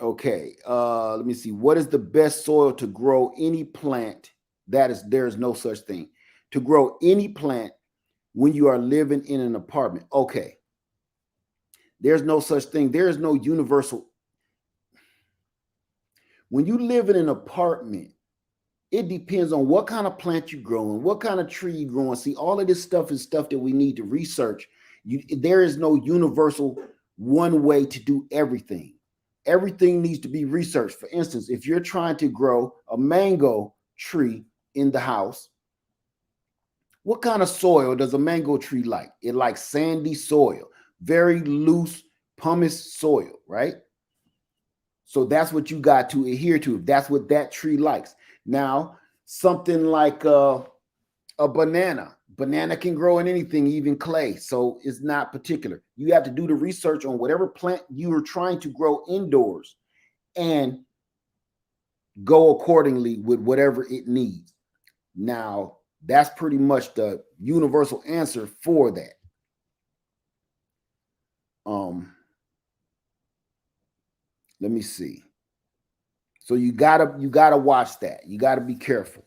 Okay, let me see. What is the best soil to grow any plant? There is no such thing. To grow any plant when you are living in an apartment. Okay. There's no such thing. There is no universal. When you live in an apartment, it depends on what kind of plant you're growing, what kind of tree you're growing. See, all of this stuff is stuff that we need to research. There is no universal one way to do everything. Everything needs to be researched. For instance, if you're trying to grow a mango tree in the house, what kind of soil does a mango tree like? It likes sandy soil, very loose pumice soil, right? So that's what you got to adhere to. That's what that tree likes. Now, something like a banana. Banana can grow in anything, even clay. So it's not particular. You have to do the research on whatever plant you are trying to grow indoors and go accordingly with whatever it needs. Now, that's pretty much the universal answer for that. Let me see. So you gotta watch that. You gotta be careful.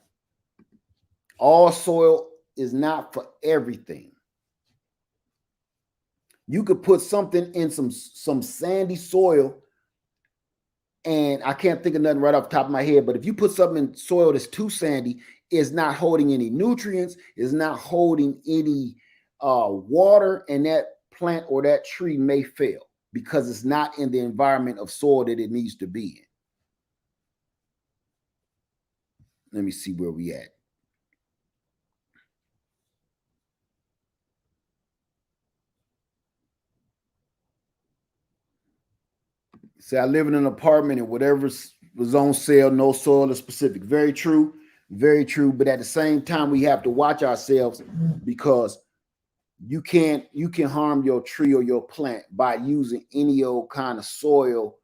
All soil is not for everything. You could put something in some sandy soil, and I can't think of nothing right off the top of my head, but if you put something in soil that's too sandy, it's not holding any nutrients, it's not holding any water, and that plant or that tree may fail because it's not in the environment of soil that it needs to be in. Let me see where we at. Say I live in an apartment and whatever was on sale, no soil is specific. Very true, very true. But at the same time, we have to watch ourselves because you can harm your tree or your plant by using any old kind of soil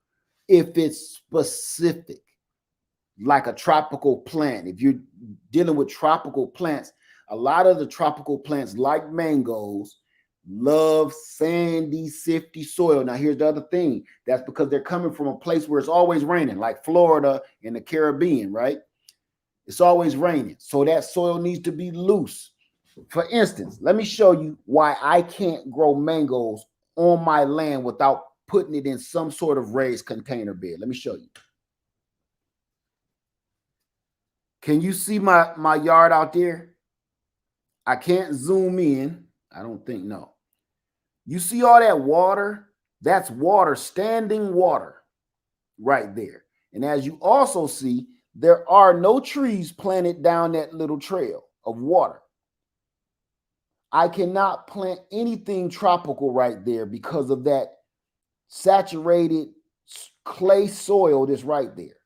if it's specific, like a tropical plant. If you're dealing with tropical plants, a lot of the tropical plants, like mangoes, love sandy, sifty soil. Now, here's the other thing. That's because they're coming from a place where it's always raining, like Florida and the Caribbean, right? It's always raining. So that soil needs to be loose. For instance, let me show you why I can't grow mangoes on my land without putting it in some sort of raised container bed. Let me show you. Can you see my yard out there? I can't zoom in. I don't think, no. You see all that water? That's water, standing water right there. And as you also see, there are no trees planted down that little trail of water. I cannot plant anything tropical right there because of that saturated clay soil that's right there.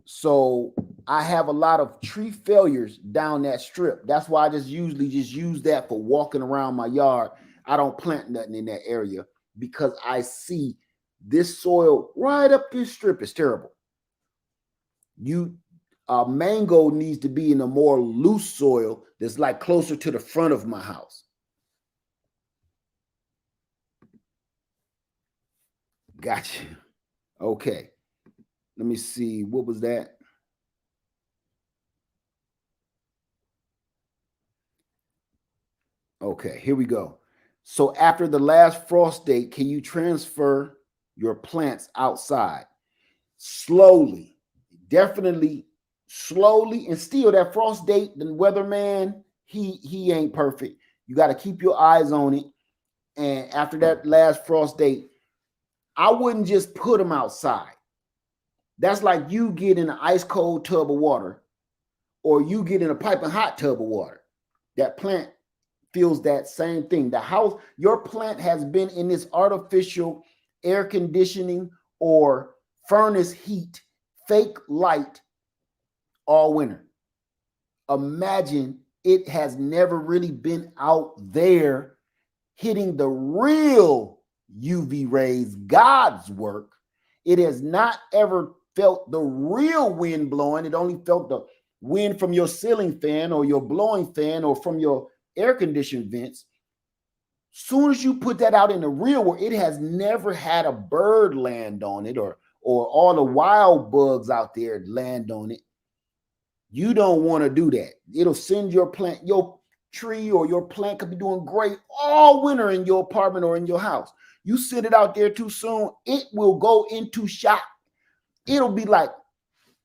So I have a lot of tree failures down that strip. That's why I just usually just use that for walking around my yard. I don't plant nothing in that area because I see this soil right up this strip is terrible. Mango needs to be in a more loose soil that's like closer to the front of my house. Gotcha. Okay. Let me see. What was that? Okay, here we go. So after the last frost date, can you transfer your plants outside? Slowly, definitely slowly, and still that frost date, the weatherman, he ain't perfect. You got to keep your eyes on it. And after that last frost date, I wouldn't just put them outside. That's like you get in an ice cold tub of water, or you get in a piping hot tub of water. That plant feels that same thing. The house, your plant has been in this artificial air conditioning or furnace heat, fake light all winter. Imagine it has never really been out there hitting the real UV rays, God's work. It has not ever felt the real wind blowing. It only felt the wind from your ceiling fan or your blowing fan or from your air conditioned vents. Soon as you put that out in the real world, it has never had a bird land on it or all the wild bugs out there land on it. You don't want to do that. It'll send your plant, your tree or your plant could be doing great all winter in your apartment or in your house. You sit it out there too soon, it will go into shock. It'll be like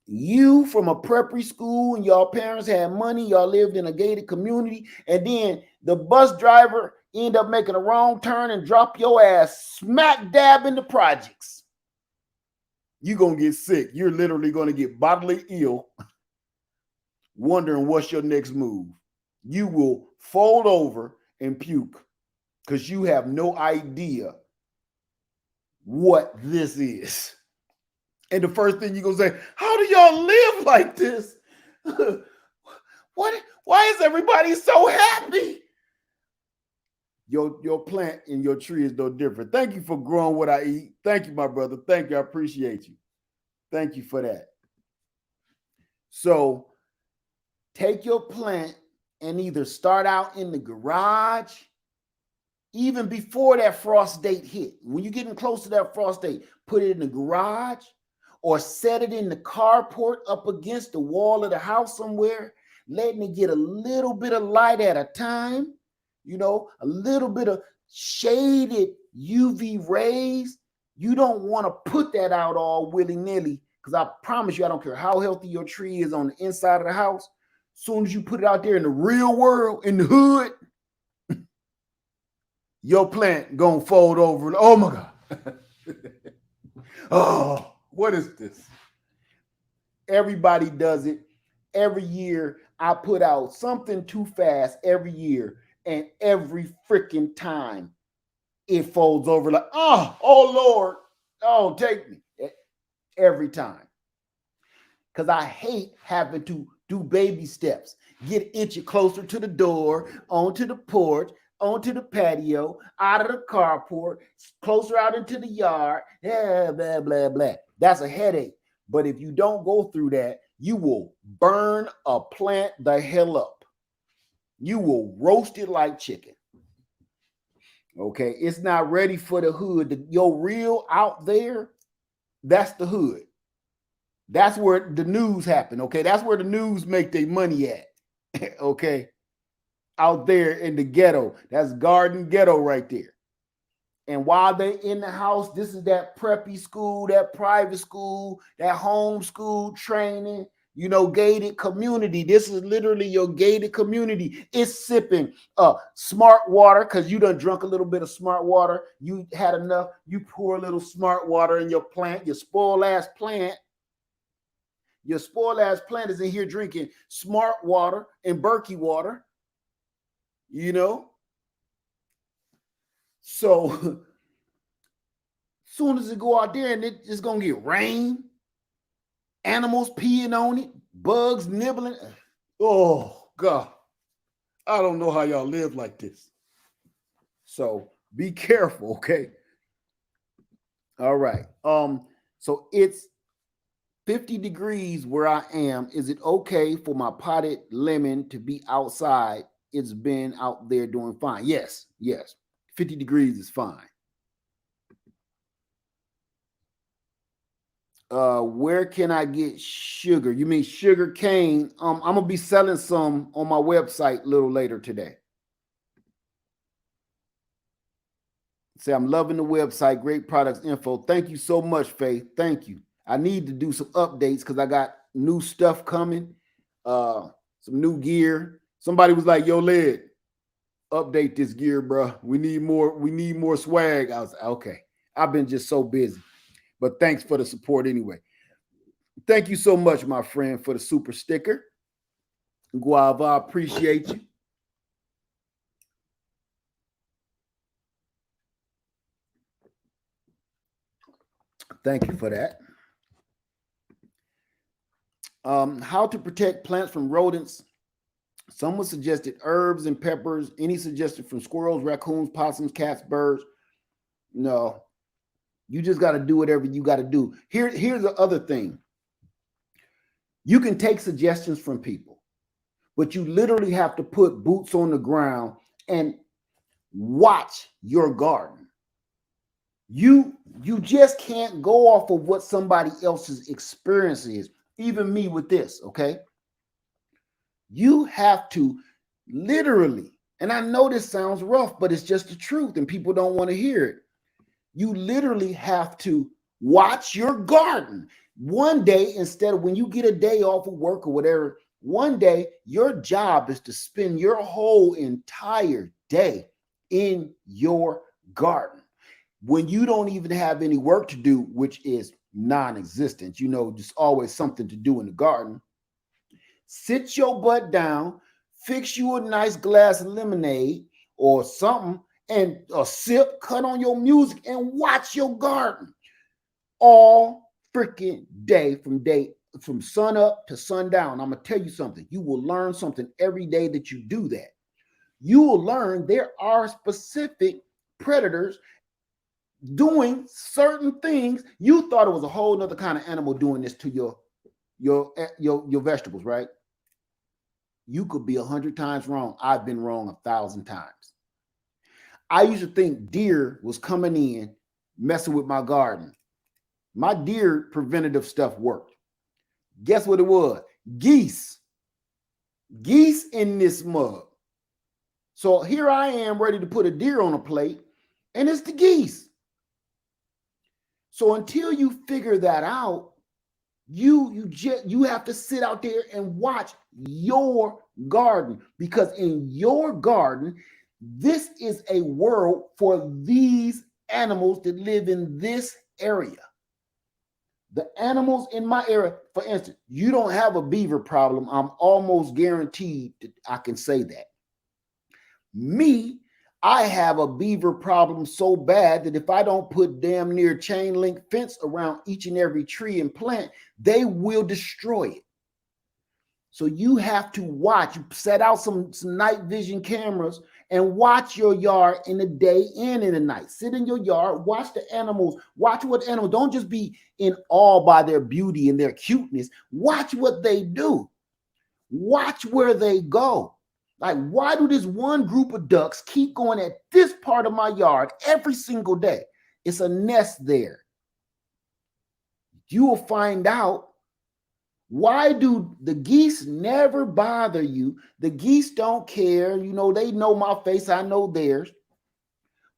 you from a preppy school and your parents had money, y'all lived in a gated community, and then the bus driver end up making a wrong turn and drop your ass smack dab in the projects. You're going to get sick. You're literally going to get bodily ill, wondering what's your next move. You will fold over and puke because you have no idea what this is. And the first thing you're going to say, how do y'all live like this? Why is everybody so happy? Your plant and your tree is no different. Thank you for growing what I eat. Thank you, my brother. Thank you. I appreciate you. Thank you for that. So take your plant and either start out in the garage, even before that frost date hit. When you're getting close to that frost date, put it in the garage or set it in the carport up against the wall of the house somewhere, letting it get a little bit of light at a time. you know, a little bit of shaded UV rays. You don't want to put that out all willy-nilly, because I promise you, I don't care how healthy your tree is on the inside of the house. As soon as you put it out there in the real world, in the hood, your plant gonna fold over. Oh my God. Oh, what is this? Everybody does it. Every year, I put out something too fast every year, and every freaking time it folds over like, oh Lord, oh, take me. Every time. Because I hate having to do baby steps, get inch closer to the door, onto the porch, onto the patio, out of the carport, closer out into the yard, blah, blah, blah, blah. That's a headache. But if you don't go through that, you will burn a plant the hell up. You will roast it like chicken. Okay, it's not ready for the hood. Your real out there, that's the hood. That's where the news happen. Okay, that's where the news make their money at. Okay, out there in the ghetto, that's garden ghetto right there. And while they in the house, this is that preppy school, that private school, that homeschool training, you know, gated community. This is literally your gated community. It's sipping smart water because you done drunk a little bit of smart water. You had enough. You pour a little smart water in your plant, your spoiled ass plant. Your spoiled ass plant is in here drinking smart water and Berkey water, you know? So soon as it go out there and it's going to get rain, animals peeing on it, bugs nibbling. Oh, God. I don't know how y'all live like this. So be careful, okay? All right. So it's 50 degrees where I am. Is it okay for my potted lemon to be outside? It's been out there doing fine. Yes, yes. 50 degrees is fine. Where can I get sugar? You mean sugar cane? I'm gonna be selling some on my website a little later today. Say, I'm loving the website. Great products info. Thank you so much, Faith. Thank you. I need to do some updates because I got new stuff coming, some new gear. Somebody was like, "Yo, Led, update this gear, bro. We need more. We need more swag." I was like, okay. I've been just so busy, but thanks for the support anyway. Thank you so much, my friend, for the super sticker. Guava, I appreciate you. Thank you for that. How to protect plants from rodents. Someone suggested herbs and peppers. Any suggestion from squirrels, raccoons, possums, cats, birds? No. You just got to do whatever you got to do. Here's the other thing. You can take suggestions from people, but you literally have to put boots on the ground and watch your garden. You just can't go off of what somebody else's experience is. Even me with this, okay? You have to literally, and I know this sounds rough, but it's just the truth and people don't want to hear it. You literally have to watch your garden. One day, instead of when you get a day off of work or whatever, one day your job is to spend your whole entire day in your garden. When you don't even have any work to do, which is non-existent, you know, just always something to do in the garden. Sit your butt down, fix you a nice glass of lemonade or something, and a sip, cut on your music, and watch your garden all freaking day from sun up to sundown. I'm gonna tell you something. You will learn something every day that you do that. You will learn there are specific predators doing certain things. You thought it was a whole nother kind of animal doing this to your vegetables, right? You could be 100 times wrong. I've been wrong 1,000 times. I used to think deer was coming in, messing with my garden. My deer preventative stuff worked. Guess what it was? Geese. Geese in this mug. So here I am ready to put a deer on a plate, and it's the geese. So until you figure that out, you have to sit out there and watch your garden, because in your garden, this is a world for these animals that live in this area. The animals in my area, for instance, you don't have a beaver problem. I'm almost guaranteed that I can say that. Me, I have a beaver problem so bad that if I don't put damn near chain link fence around each and every tree and plant, they will destroy it. So you have to watch, set out some night vision cameras and watch your yard in the day and in the night. Sit in your yard, watch the animals, watch what animals, don't just be in awe by their beauty and their cuteness. Watch what they do. Watch where they go. Like, why do this one group of ducks keep going at this part of my yard every single day? It's a nest there. You will find out. Why do the geese never bother you? The geese don't care. You know, they know my face, I know theirs.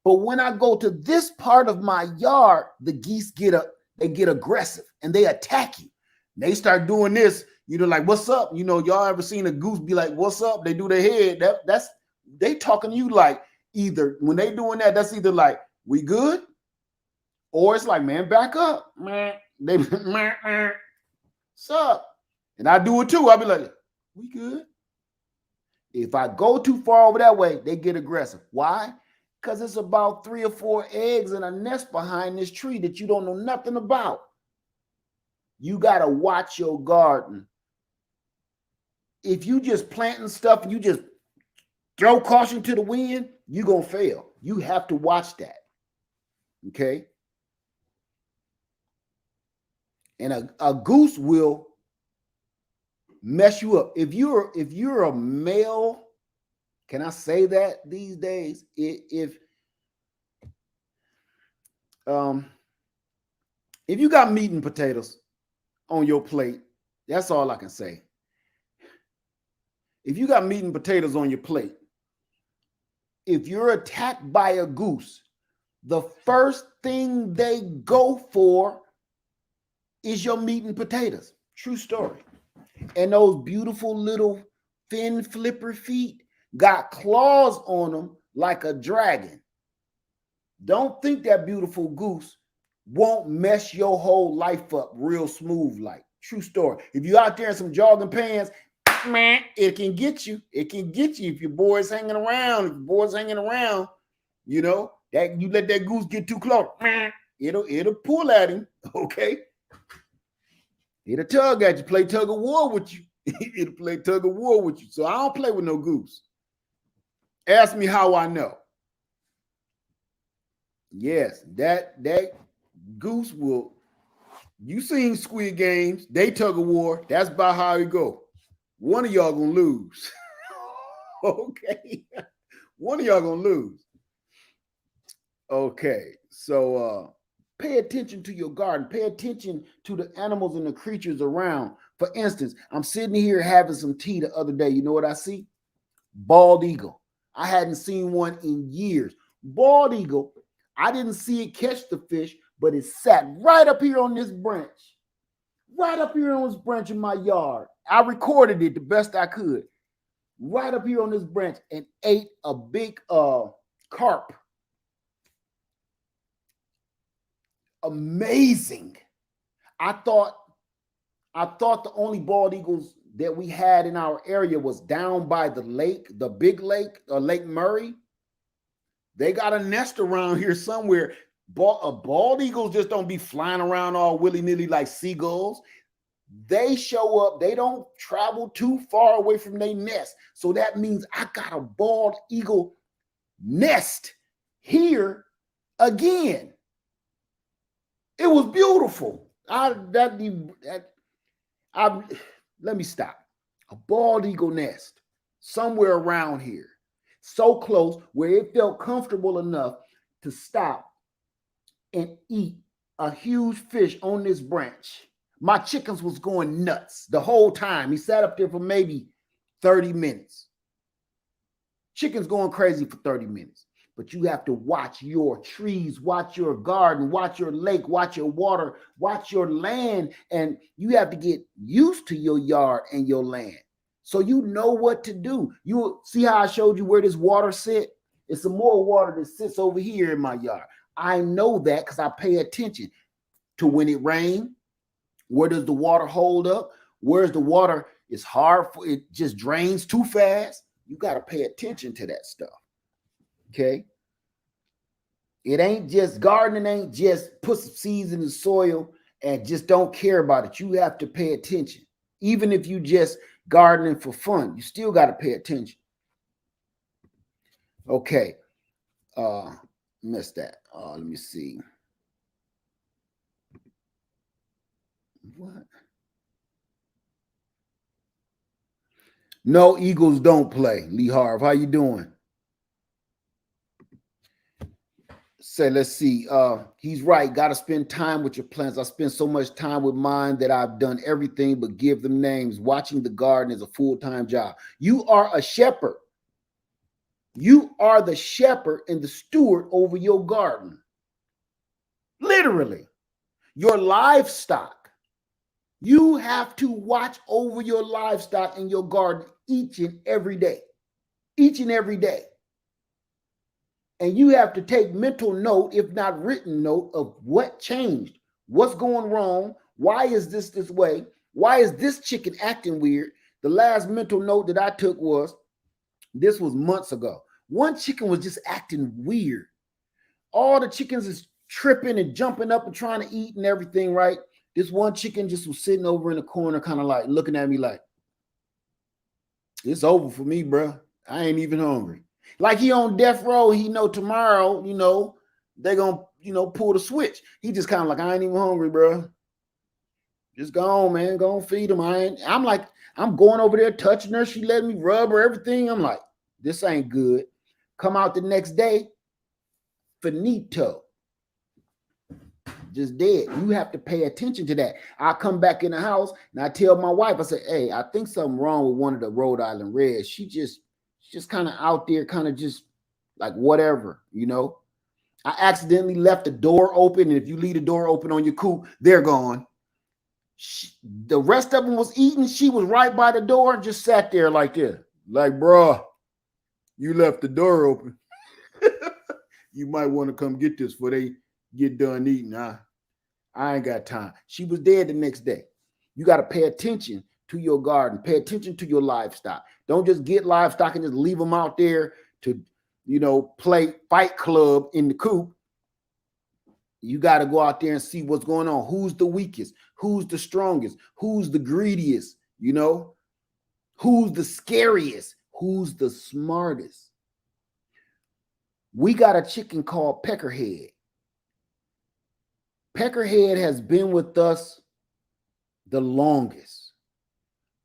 But when I go to this part of my yard, the geese get aggressive and they attack you. They start doing this, you know, like, what's up? You know, y'all ever seen a goose be like, what's up? They do their head. That's they talking to you like, either when they doing that, that's either like, we good? Or it's like, man, back up. Man, they what's up? And I do it too. I'll be like, we good? If I go too far over that way, they get aggressive. Why? Because it's about 3 or 4 eggs in a nest behind this tree that you don't know nothing about. You got to watch your garden. If you just planting stuff and you just throw caution to the wind, you're going to fail. You have to watch that. Okay? And a goose will mess you up. If you're a male, can I say that these days? If you got meat and potatoes on your plate, that's all I can say. If you got meat and potatoes on your plate, if you're attacked by a goose, the first thing they go for is your meat and potatoes. True story. And those beautiful little fin flipper feet got claws on them like a dragon. Don't think that beautiful goose won't mess your whole life up real smooth like. True story. If you're out there in some jogging pants, man, it can get you. It can get you if your boy's hanging around. If your boy's hanging around, you know, that you let that goose get too close, it'll pull at him, okay? It'll tug at you, play tug of war with you. It'll play tug of war with you. So I don't play with no goose. Ask me how I know. Yes, that goose will. You seen Squid Games? They tug of war. That's about how it go. One of y'all gonna lose. Okay, one of y'all gonna lose. Okay, so pay attention to your garden. Pay attention to the animals and the creatures around. For instance, I'm sitting here having some tea the other day. You know what I see? Bald eagle. I hadn't seen one in years. Bald eagle. I didn't see it catch the fish, but it sat right up here on this branch. Right up here on this branch in my yard. I recorded it the best I could. Right up here on this branch and ate a big carp. Amazing. I thought the only bald eagles that we had in our area was down by the lake, the big lake, Lake Murray. They got a nest around here somewhere. Bald eagles just don't be flying around all willy-nilly like seagulls. They show up. They don't travel too far away from their nest. So that means I got a bald eagle nest here again. It was beautiful. Let me stop. A bald eagle nest somewhere around here. So close where it felt comfortable enough to stop and eat a huge fish on this branch. My chickens was going nuts the whole time. He sat up there for maybe 30 minutes. Chicken's going crazy for 30 minutes. But you have to watch your trees, watch your garden, watch your lake, watch your water, watch your land. And you have to get used to your yard and your land. So you know what to do. You see how I showed you where this water sit? It's some more water that sits over here in my yard. I know that because I pay attention to when it rains. Where does the water hold up? Where's the water? It's hard for it, just drains too fast. You got to pay attention to that stuff. Okay. It ain't just gardening, ain't just put some seeds in the soil and just don't care about it. You have to pay attention. Even if you just gardening for fun, you still got to pay attention. Okay. Missed that. Let me see. What? No, Eagles don't play. Lee Harv, how you doing? Say, let's see. He's right. Got to spend time with your plants. I spend so much time with mine that I've done everything but give them names. Watching the garden is a full-time job. You are a shepherd. You are the shepherd and the steward over your garden. Literally. Your livestock. You have to watch over your livestock in your garden each and every day. Each and every day. And you have to take mental note, if not written note, of what changed, what's going wrong, why is this way, why is this chicken acting weird. The last mental note that I took was, this was months ago. One chicken was just acting weird. All the chickens is tripping and jumping up and trying to eat and everything, right? This one chicken just was sitting over in the corner, kind of like looking at me like, it's over for me, bro. I ain't even hungry. Like he on death row, he know tomorrow, they gonna, pull the switch. He just kind of like, I ain't even hungry, bro. Just go on, man. Go on, feed him. I'm like, I'm going over there touching her. She letting me rub her, everything. I'm like, this ain't good. Come out the next day, finito. Just dead. You have to pay attention to that. I come back in the house and I tell my wife, I say, hey, I think something wrong with one of the Rhode Island Reds. She's just kind of out there, kind of just like whatever, I accidentally left the door open, and if you leave the door open on your coop, they're gone. The rest of them was eating. She was right by the door and just sat there like this. Like, bruh, you left the door open. You might want to come get this before they get done eating. I ain't got time. She was dead the next day. You got to pay attention to your garden. Pay attention to your livestock. Don't just get livestock and just leave them out there to, play fight club in the coop. You got to go out there and see what's going on. Who's the weakest? Who's the strongest? Who's the greediest? Who's the scariest? Who's the smartest? We got a chicken called Peckerhead. Peckerhead has been with us the longest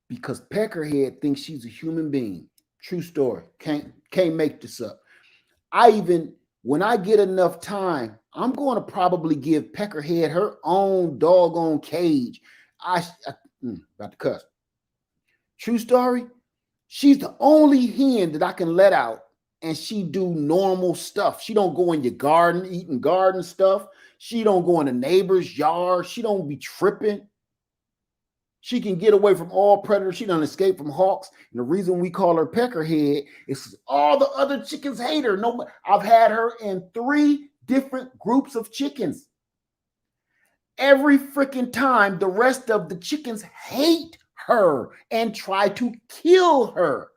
because Peckerhead thinks she's a human being. True story. Can't make this up. When I get enough time, I'm going to probably give Peckerhead her own doggone cage. About to cuss. True story. She's the only hen that I can let out and she do normal stuff. She don't go in your garden eating garden stuff. She don't go in the neighbor's yard. She don't be tripping. She can get away from all predators. She don't escape from hawks. And the reason we call her Peckerhead is all the other chickens hate her. No, I've had her in 3 different groups of chickens. Every freaking time, the rest of the chickens hate her and try to kill her.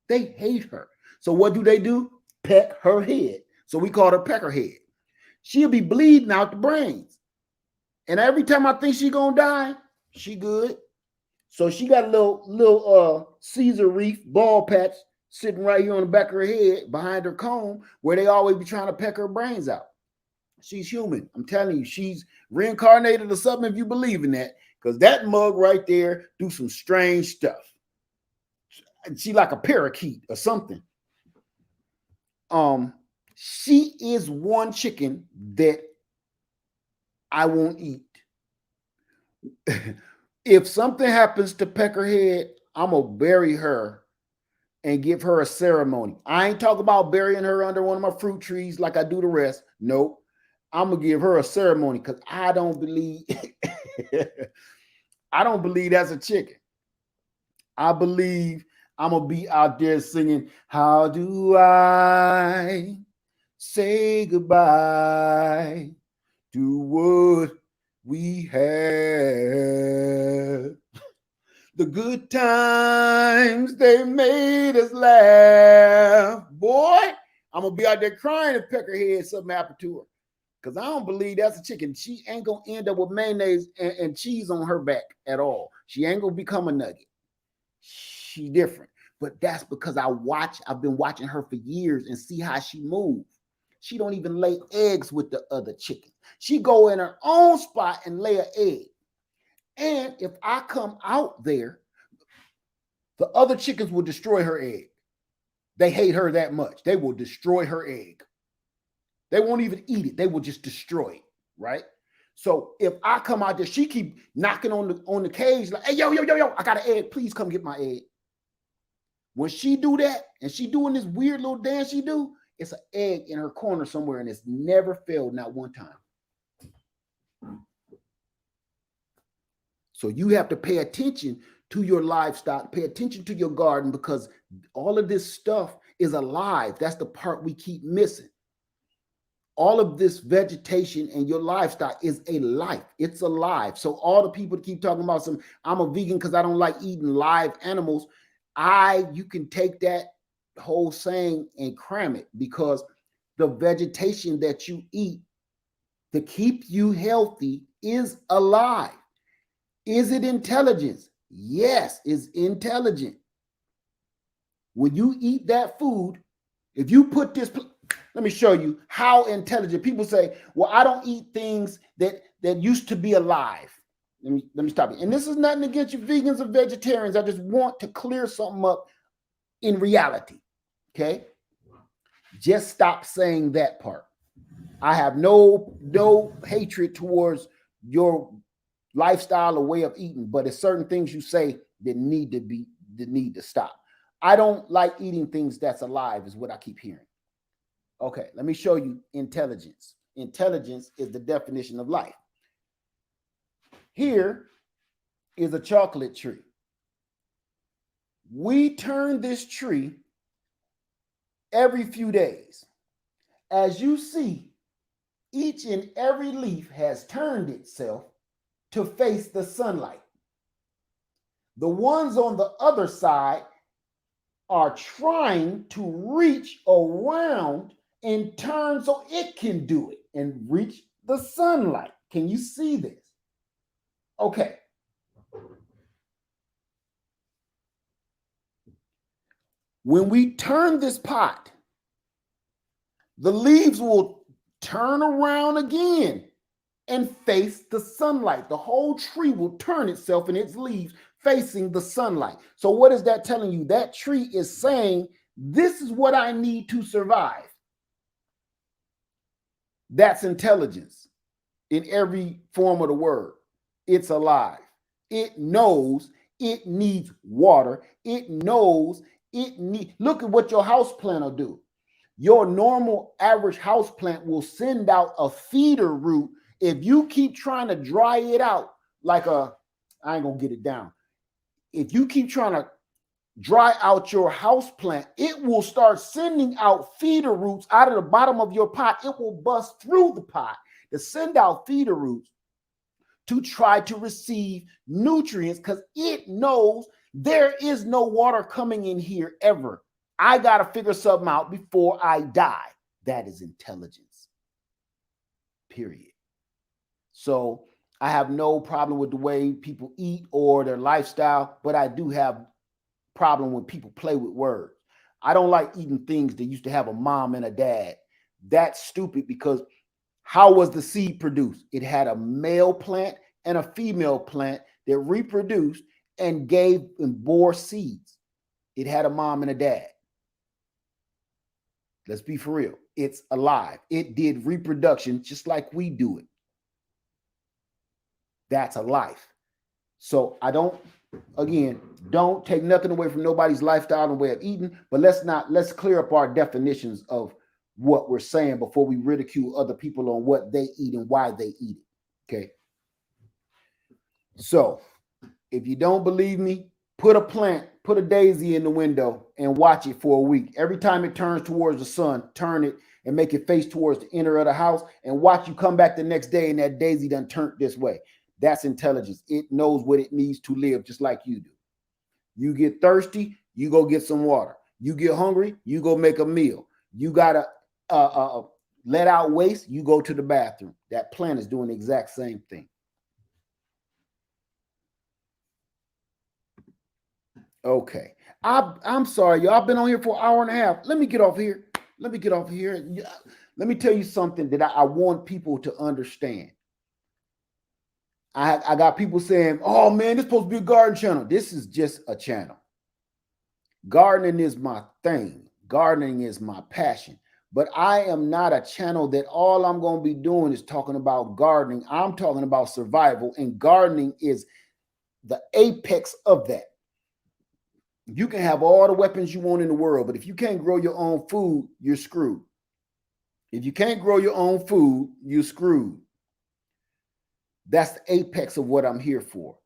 They hate her. So what do? Peck her head. So we call her Peckerhead. She'll be bleeding out the brains. And every time I think she's gonna die, she good. So she got a little Caesar reef ball patch sitting right here on the back of her head behind her comb where they always be trying to peck her brains out. She's human. I'm telling you, she's reincarnated or something if you believe in that, because that mug right there do some strange stuff. She like a parakeet or something. She is one chicken that I won't eat. If something happens to Peckerhead, I'm gonna bury her and give her a ceremony. I ain't talking about burying her under one of my fruit trees like I do the rest. Nope. I'm gonna give her a ceremony because I don't believe I don't believe that's a chicken. I believe I'm gonna be out there singing, how do I say goodbye to what we had? The good times they made us laugh. Boy, I'm gonna be out there crying if Peckerhead something happened to her. Because I don't believe that's a chicken. She ain't gonna end up with mayonnaise and cheese on her back at all. She ain't gonna become a nugget. She different. But that's because I've been watching her for years and see how she moves. She don't even lay eggs with the other chicken. She go in her own spot and lay an egg. And if I come out there, the other chickens will destroy her egg. They hate her that much. They will destroy her egg. They won't even eat it. They will just destroy it, right? So if I come out there, she keep knocking on the cage like, hey, yo, I got an egg. Please come get my egg. When she do that and she doing this weird little dance she do, it's an egg in her corner somewhere and it's never failed, not one time. So you have to pay attention to your livestock, pay attention to your garden because all of this stuff is alive. That's the part we keep missing. All of this vegetation and your livestock is a life. It's alive. So all the people keep talking about I'm a vegan because I don't like eating live animals. You can take that whole saying and cram it because the vegetation that you eat to keep you healthy is alive. Is it intelligence? Yes, it's intelligent. When you eat that food, if you put this, let me show you how intelligent. People say, well, I don't eat things that used to be alive. Let me stop you. And this is nothing against you vegans or vegetarians. I just want to clear something up in reality. Okay? Just stop saying that part. I have no hatred towards your lifestyle or way of eating, but it's certain things you say that need to stop. I don't like eating things that's alive, is what I keep hearing. Okay, let me show you intelligence. Intelligence is the definition of life. Here is a chocolate tree. We turn this tree every few days. As you see, each and every leaf has turned itself to face the sunlight. The ones on the other side are trying to reach around and turn so it can do it and reach the sunlight. Can you see this? Okay. When we turn this pot, the leaves will turn around again and face the sunlight. The whole tree will turn itself and its leaves facing the sunlight. So what is that telling you? That tree is saying, this is what I need to survive. That's intelligence in every form of the word. It's alive. It knows it needs water. It knows it needs. Look at what your house plant will do. Your normal average house plant will send out a feeder root. If you keep trying to dry it out I ain't gonna get it down. If you keep trying to dry out your house plant, it will start sending out feeder roots out of the bottom of your pot. It will bust through the pot to send out feeder roots to try to receive nutrients because it knows there is no water coming in here ever. I got to figure something out before I die. That is intelligence. Period. So I have no problem with the way people eat or their lifestyle, but I do have problem when people play with words. I don't like eating things that used to have a mom and a dad. That's stupid because how was the seed produced? It had a male plant and a female plant that reproduced and gave and bore seeds. It had a mom and a dad. Let's be for real. It's alive. It did reproduction just like we do it. That's a life. So I don't Again, don't take nothing away from nobody's lifestyle and way of eating, but let's clear up our definitions of what we're saying before we ridicule other people on what they eat and why they eat it. Okay. So if you don't believe me, put a daisy in the window and watch it for a week. Every time it turns towards the sun, turn it and make it face towards the inner of the house and watch you come back the next day and that daisy done turned this way. That's intelligence. It knows what it needs to live just like you do. You get thirsty, you go get some water. You get hungry, you go make a meal. You got to let out waste, you go to the bathroom. That plant is doing the exact same thing. Okay. I'm sorry, y'all. I've been on here for an hour and a half. Let me get off here. Let me tell you something that I want people to understand. I got people saying, oh man, this is supposed to be a garden channel. This is just a channel. Gardening is my thing. Gardening is my passion. But I am not a channel that all I'm going to be doing is talking about gardening. I'm talking about survival, and gardening is the apex of that. You can have all the weapons you want in the world, but if you can't grow your own food, you're screwed. If you can't grow your own food, you're screwed. That's the apex of what I'm here for.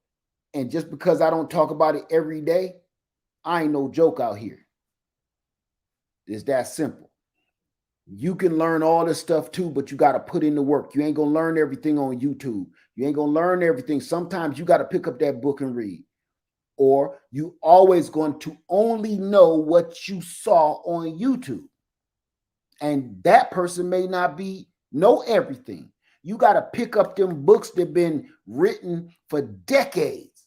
And just because I don't talk about it every day, I ain't no joke out here. It's that simple. You can learn all this stuff too, but you got to put in the work. You ain't going to learn everything on YouTube. You ain't going to learn everything. Sometimes you got to pick up that book and read. Or you always going to only know what you saw on YouTube. And that person may not know everything. You got to pick up them books that have been written for decades.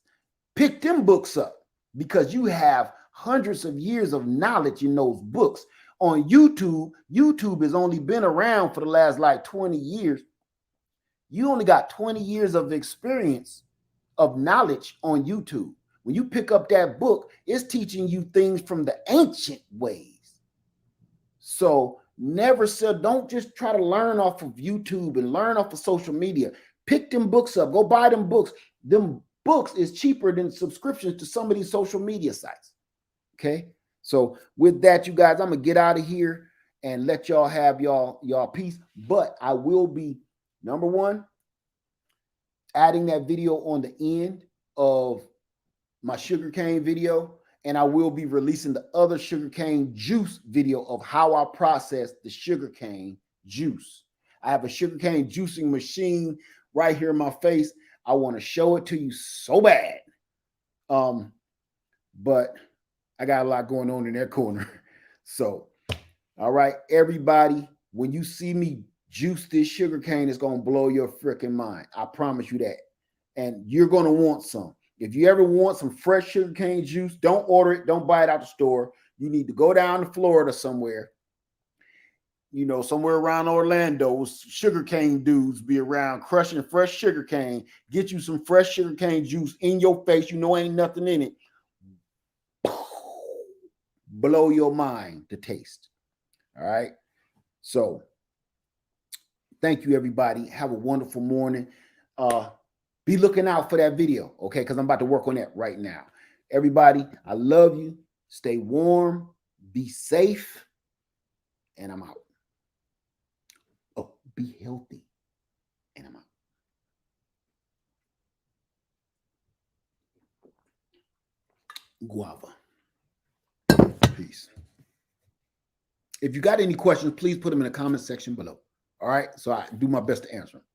Pick them books up because you have hundreds of years of knowledge in those books. On YouTube has only been around for the last like 20 years. You only got 20 years of experience of knowledge on YouTube. When you pick up that book, it's teaching you things from the ancient ways. So don't just try to learn off of YouTube and learn off of social media. Pick them books up. Go buy them books. Them books is cheaper than subscriptions to some of these social media sites. Okay. So with that, you guys, I'm going to get out of here and let y'all have y'all peace. But I will be, number one, adding that video on the end of my sugarcane video, and I will be releasing the other sugarcane juice video of how I process the sugarcane juice. I have a sugarcane juicing machine right here in my face. I want to show it to you so bad. But I got a lot going on in that corner. So, all right, everybody, when you see me juice this sugarcane, it's going to blow your freaking mind. I promise you that. And you're going to want some. If you ever want some fresh sugarcane juice, don't order it. Don't buy it out the store. You need to go down to Florida somewhere. Somewhere around Orlando, sugarcane dudes be around crushing fresh sugarcane. Get you some fresh sugarcane juice in your face. Ain't nothing in it. Blow your mind to taste. All right. So thank you, everybody. Have a wonderful morning. Be looking out for that video, okay? Because I'm about to work on that right now. Everybody, I love you. Stay warm. Be safe. And I'm out. Oh, be healthy. And I'm out. Guava. Peace. If you got any questions, please put them in the comment section below. All right? So I do my best to answer them.